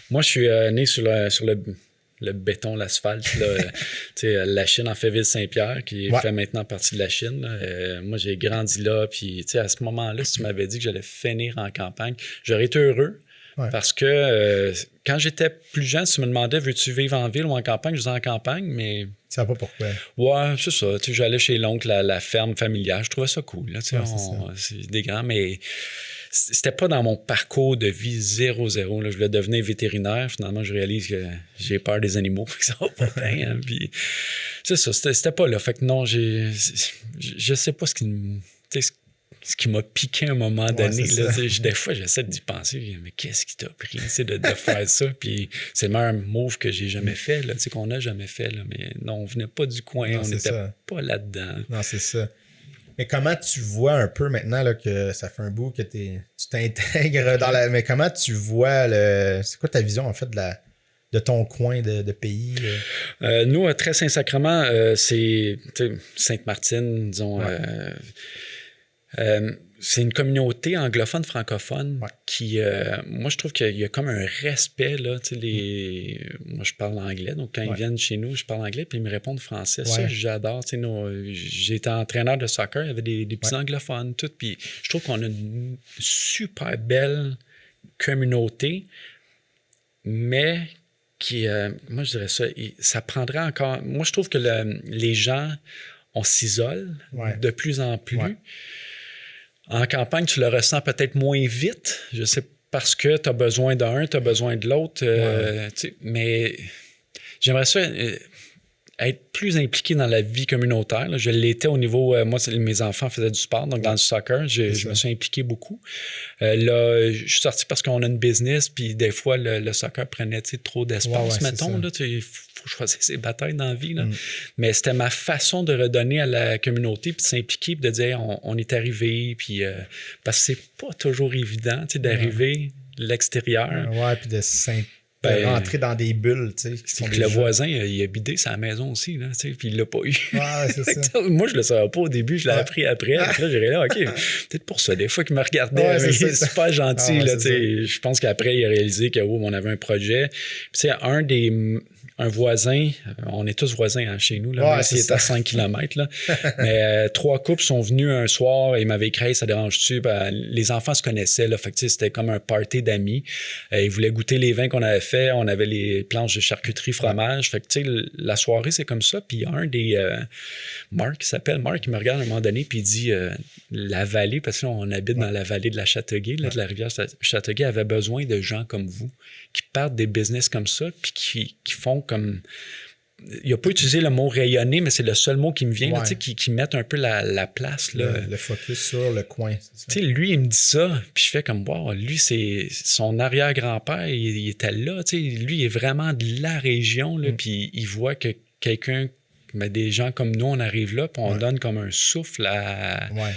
Moi, je suis né sur le béton, l'asphalte. La Chine en fait Ville-Saint-Pierre, qui fait maintenant partie de la Chine. Moi, j'ai grandi là. Puis à ce moment-là, si tu m'avais dit que j'allais finir en campagne, j'aurais été heureux. Ouais. Parce que quand j'étais plus jeune, tu me demandais veux-tu vivre en ville ou en campagne, je disais en campagne, mais. Tu sais pas pourquoi. Ouais, c'est ça. J'allais chez l'oncle à la ferme familiale. Je trouvais ça cool. Là, c'est des grands, mais. C'était pas dans mon parcours de vie 0-0. Là. Je voulais devenir vétérinaire. Finalement, je réalise que j'ai peur des animaux. Ça va pas bien. Hein? Puis, c'est ça. C'était pas là. Fait que non, je sais pas ce qui m'a piqué à un moment donné. Là, des fois, j'essaie d'y penser. Mais qu'est-ce qui t'a pris de faire ça? Puis c'est le meilleur move que j'ai jamais fait, là, qu'on n'a jamais fait. Là. Mais non, on venait pas du coin. On n'était pas là-dedans. Non, c'est ça. Mais comment tu vois un peu maintenant là, que ça fait un bout que tu t'intègres dans la. Mais comment tu vois c'est quoi ta vision en fait de ton coin de pays? Nous, à Très-Saint-Sacrement, c'est Sainte-Martine, disons. Ouais. C'est une communauté anglophone francophone qui, moi, je trouve qu'il y a comme un respect. Là, moi, je parle anglais, donc quand ils viennent chez nous, je parle anglais, puis ils me répondent français. Ouais. Ça, j'adore. J'ai été entraîneur de soccer, il y avait des petits anglophones, tout. Puis je trouve qu'on a une super belle communauté, mais qui, moi, je dirais ça prendrait encore. Moi, je trouve que les gens, on s'isole de plus en plus. Ouais. En campagne, tu le ressens peut-être moins vite. Je sais, parce que tu as besoin d'un, tu as besoin de l'autre. Mais j'aimerais ça être plus impliqué dans la vie communautaire. Là. Je l'étais au niveau... moi, mes enfants faisaient du sport, donc dans le soccer, je me suis impliqué beaucoup. Là, je suis sorti parce qu'on a une business, puis des fois, le soccer prenait trop d'espace, mettons. Il faut choisir ses batailles dans la vie. Là. Mais c'était ma façon de redonner à la communauté, puis de s'impliquer, puis de dire on est arrivé, puis parce que c'est pas toujours évident d'arriver de l'extérieur. Ouais, puis de rentrer dans des bulles, tu sais. Le voisin, il a bidé sa maison aussi, là, puis il l'a pas eu. Ouais, c'est ça. Moi, je le savais pas au début, je l'ai appris après. Là, j'irais là, OK, peut-être pour ça, des fois qu'il me regardait, c'est super gentil. Je pense qu'après, il a réalisé qu'on avait un projet. Puis, un voisin, on est tous voisins hein, chez nous, là, même s'il est à 5 km. Là. Mais 3 couples sont venus un soir et ils m'avaient écrit « ça dérange-tu? » Les enfants se connaissaient, là, fait que c'était comme un party d'amis. Ils voulaient goûter les vins qu'on avait fait. On avait les planches de charcuterie, fromage. Fait que la soirée, c'est comme ça. Puis il y a un des... Marc, il s'appelle Marc, il me regarde à un moment donné puis il dit la vallée, parce que là, on habite dans la vallée de la Châteauguay, là, de la rivière Châteauguay, avait besoin de gens comme vous qui partent des business comme ça puis qui font comme... Il n'a pas utilisé le mot rayonner, mais c'est le seul mot qui me vient, là, qui mettent un peu la place. Là. Le focus sur le coin. Lui, il me dit ça, puis je fais comme, wow, lui, c'est son arrière-grand-père, il était là. Lui, il est vraiment de la région, là, puis il voit que quelqu'un, mais des gens comme nous, on arrive là, puis on donne comme un souffle à... Ouais.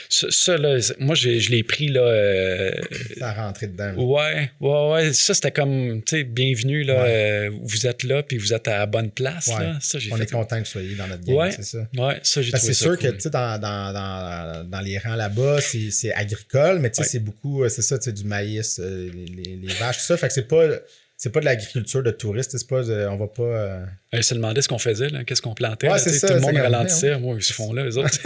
Ça, là, moi, je l'ai pris, là... Ça rentré dedans. Là. Ouais. Ça, c'était comme, tu sais, bienvenue, là, vous êtes là, puis vous êtes à la bonne place, là. Ça, on est content que vous soyez dans notre game, c'est ça. Ouais, ça, j'ai trouvé ça c'est sûr cool. que, tu sais, dans les rangs là-bas, c'est agricole, mais tu sais, c'est beaucoup, c'est ça, tu sais, du maïs, les vaches, tout ça, fait que c'est pas de l'agriculture de touristes, c'est pas, on va pas... Elle se demandait ce qu'on faisait, là, qu'est-ce qu'on plantait. Ouais, là, c'est ça, tout le monde comme, ralentissait. Moi, ils se font là, eux autres.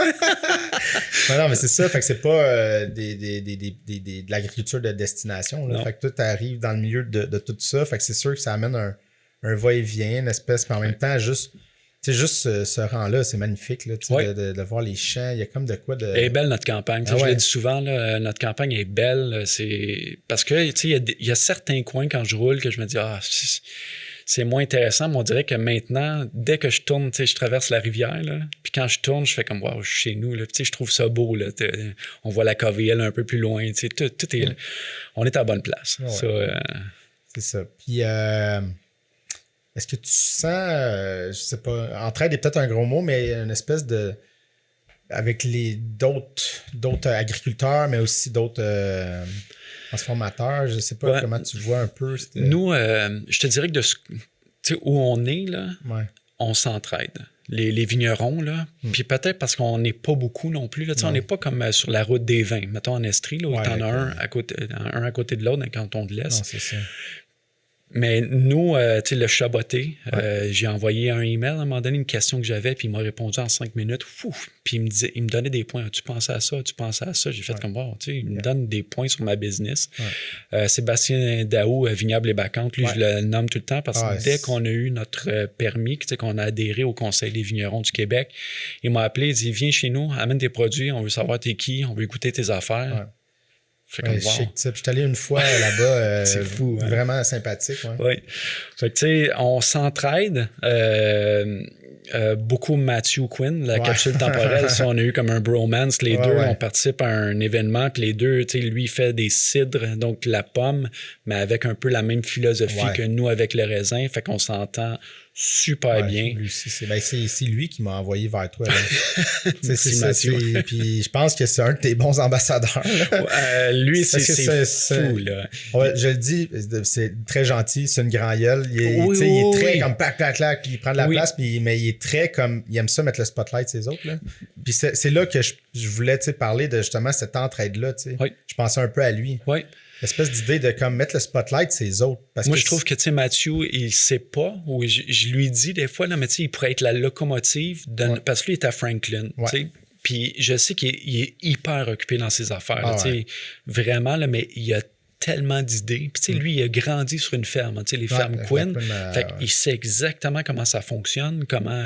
non, mais c'est ça. Fait que c'est pas de l'agriculture de destination. Là. Fait que toi, t'arrives dans le milieu de tout ça. Fait que c'est sûr que ça amène un va-et-vient, une espèce, mais en même temps, juste ce rang-là, c'est magnifique là, de voir les champs. Il y a comme de quoi de... Elle est belle, notre campagne. Je le dis souvent, là, notre campagne est belle. C'est... Parce que il y a certains coins quand je roule que je me dis c'est moins intéressant, mais on dirait que maintenant, dès que je tourne, je traverse la rivière, là, puis quand je tourne, je fais comme, wow, je suis chez nous, là, je trouve ça beau, là, on voit la KVL un peu plus loin, tout est, on est à la bonne place. Ouais. Ça, c'est ça. Puis, est-ce que tu sens, je sais pas, entraide est peut-être un gros mot, mais une espèce de, avec d'autres agriculteurs, mais aussi d'autres... transformateur, je sais pas comment tu vois un peu. Nous, je te dirais que où on est, là, on s'entraide. Les vignerons, là, puis peut-être parce qu'on n'est pas beaucoup non plus. Là, on n'est pas comme sur la route des vins. Mettons en Estrie, là, où tu en as un à côté de l'autre dans le canton de l'Est. Non, c'est ça. Mais nous, tu sais, le chaboté, j'ai envoyé un email à un moment donné, une question que j'avais, puis il m'a répondu en 5 minutes. Puis il me donnait des points. Tu pensais à ça, tu pensais à ça. J'ai fait comme, wow, tu sais, il me donne des points sur ma business. Sébastien Daou, Vignoble et Bacchantes, lui, je le nomme tout le temps parce que dès qu'on a eu notre permis, tu sais, qu'on a adhéré au Conseil des vignerons du Québec, il m'a appelé, il dit, viens chez nous, amène tes produits, on veut savoir t'es qui, on veut écouter tes affaires. Je suis allé une fois là-bas. C'est fou. Hein? Vraiment sympathique. Oui. Fait que, tu sais, on s'entraide. Beaucoup Matthew Quinn, la capsule temporelle, ça, on a eu comme un bromance. Les deux, on participe à un événement. Puis les deux, tu sais, lui, il fait des cidres, donc la pomme, mais avec un peu la même philosophie que nous avec le raisin. Fait qu'on s'entend super bien. Lui aussi, c'est lui qui m'a envoyé vers toi. C'est ça. Puis je pense que c'est un de tes bons ambassadeurs. Lui, c'est fou. Là. Je le dis, c'est très gentil. C'est une grand gueule. Il est très comme clac, puis il prend de la place, mais il est très comme... Il aime ça mettre le spotlight ses autres. Là. Puis c'est là que je voulais parler de justement cette entraide-là. Je pensais un peu à lui. Oui. L'espèce d'idée de comme mettre le spotlight ses autres. Parce moi, je trouve que, tu sais, Mathieu, il sait pas, ou je lui dis des fois, là, mais tu sais, il pourrait être la locomotive, parce que lui, il est à Franklin, tu sais. Puis je sais qu'il est hyper occupé dans ses affaires, là, tu sais, vraiment, là, mais il a tellement d'idées. Puis, tu sais, lui, il a grandi sur une ferme, tu sais, les fermes Quinn. Fait qu'il sait exactement comment ça fonctionne, comment...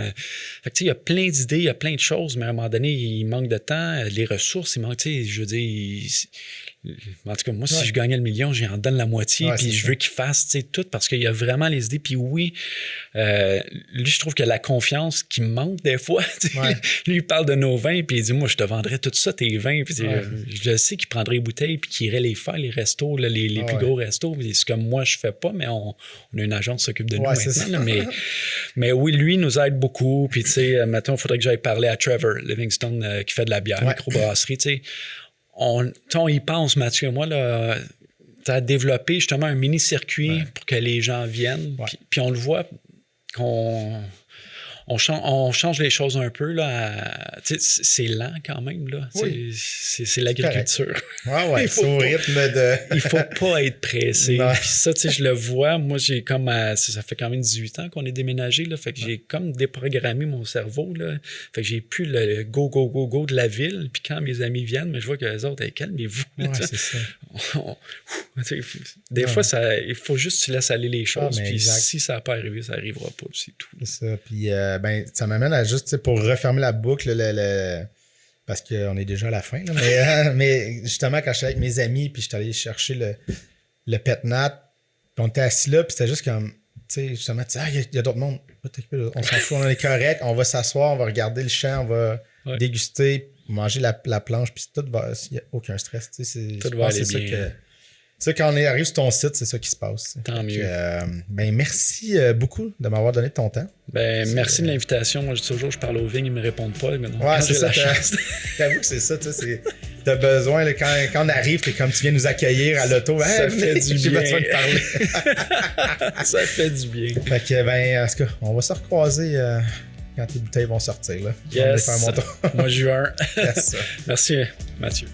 Fait que, tu sais, il y a plein d'idées, il y a plein de choses, mais à un moment donné, il manque de temps, les ressources, il manque, tu sais, je veux dire... En tout cas, moi, si je gagnais le million, j'en donne la moitié, puis je veux qu'il fasse tout parce qu'il y a vraiment les idées. Puis oui, lui, je trouve que la confiance qui manque des fois, lui, il parle de nos vins, puis il dit, moi, je te vendrais tout ça, tes vins. Puis je sais qu'il prendrait les bouteilles, puis qu'il irait les faire, les restos, là, les plus gros restos. C'est comme moi, je fais pas, mais on a une agence qui s'occupe de nous maintenant. Là, mais oui, lui, il nous aide beaucoup. Puis, tu sais, maintenant, il faudrait que j'aille parler à Trevor Livingstone, qui fait de la bière, microbrasserie, tu sais. On y pense, Mathieu et moi, là, à développer justement un mini-circuit pour que les gens viennent. Puis on le voit qu'on on change les choses un peu. Là, c'est lent quand même. Là. Oui. C'est l'agriculture. Ouais, c'est au rythme de... Il faut pas être pressé. Puis ça, je le vois. Moi, j'ai comme... ça fait quand même 18 ans qu'on est déménagé. Là, fait que j'ai comme déprogrammé mon cerveau. Là. Fait que j'ai plus le go de la ville. Puis quand mes amis viennent, mais je vois que les autres, calmez-vous. Ouais, c'est ça. Des fois, il faut juste que tu laisses aller les choses. Puis exact. Si ça n'a pas arrivé, ça n'arrivera pas. C'est tout. C'est ça. Puis ça m'amène à juste, pour refermer la boucle, parce qu'on est déjà à la fin. Là, mais justement, quand j'étais avec mes amis, puis j'étais allé chercher le PetNat, puis on était assis là, puis c'était juste comme, justement, il y a d'autres mondes. On s'en fout, on est correct, on va s'asseoir, on va regarder le champ, on va déguster, manger la planche, puis tout va, il n'y a aucun stress. Tout va aller bien. Ça, quand on arrive sur ton site, c'est ça qui se passe. Tant mieux. Merci beaucoup de m'avoir donné ton temps. Merci de l'invitation. Moi, je dis toujours, je parle aux vignes, ils ne me répondent pas. Donc, c'est ça. J'avoue que c'est ça. Tu as besoin, là, quand on arrive, t'es comme tu viens nous accueillir à l'auto. Ça fait du bien. J'ai besoin de parler. Ça fait du bien. Fait que, en tout cas, on va se recroiser quand tes bouteilles vont sortir. Là. Yes. On va faire mon tour. Moi, juin. Yes. Merci, Mathieu.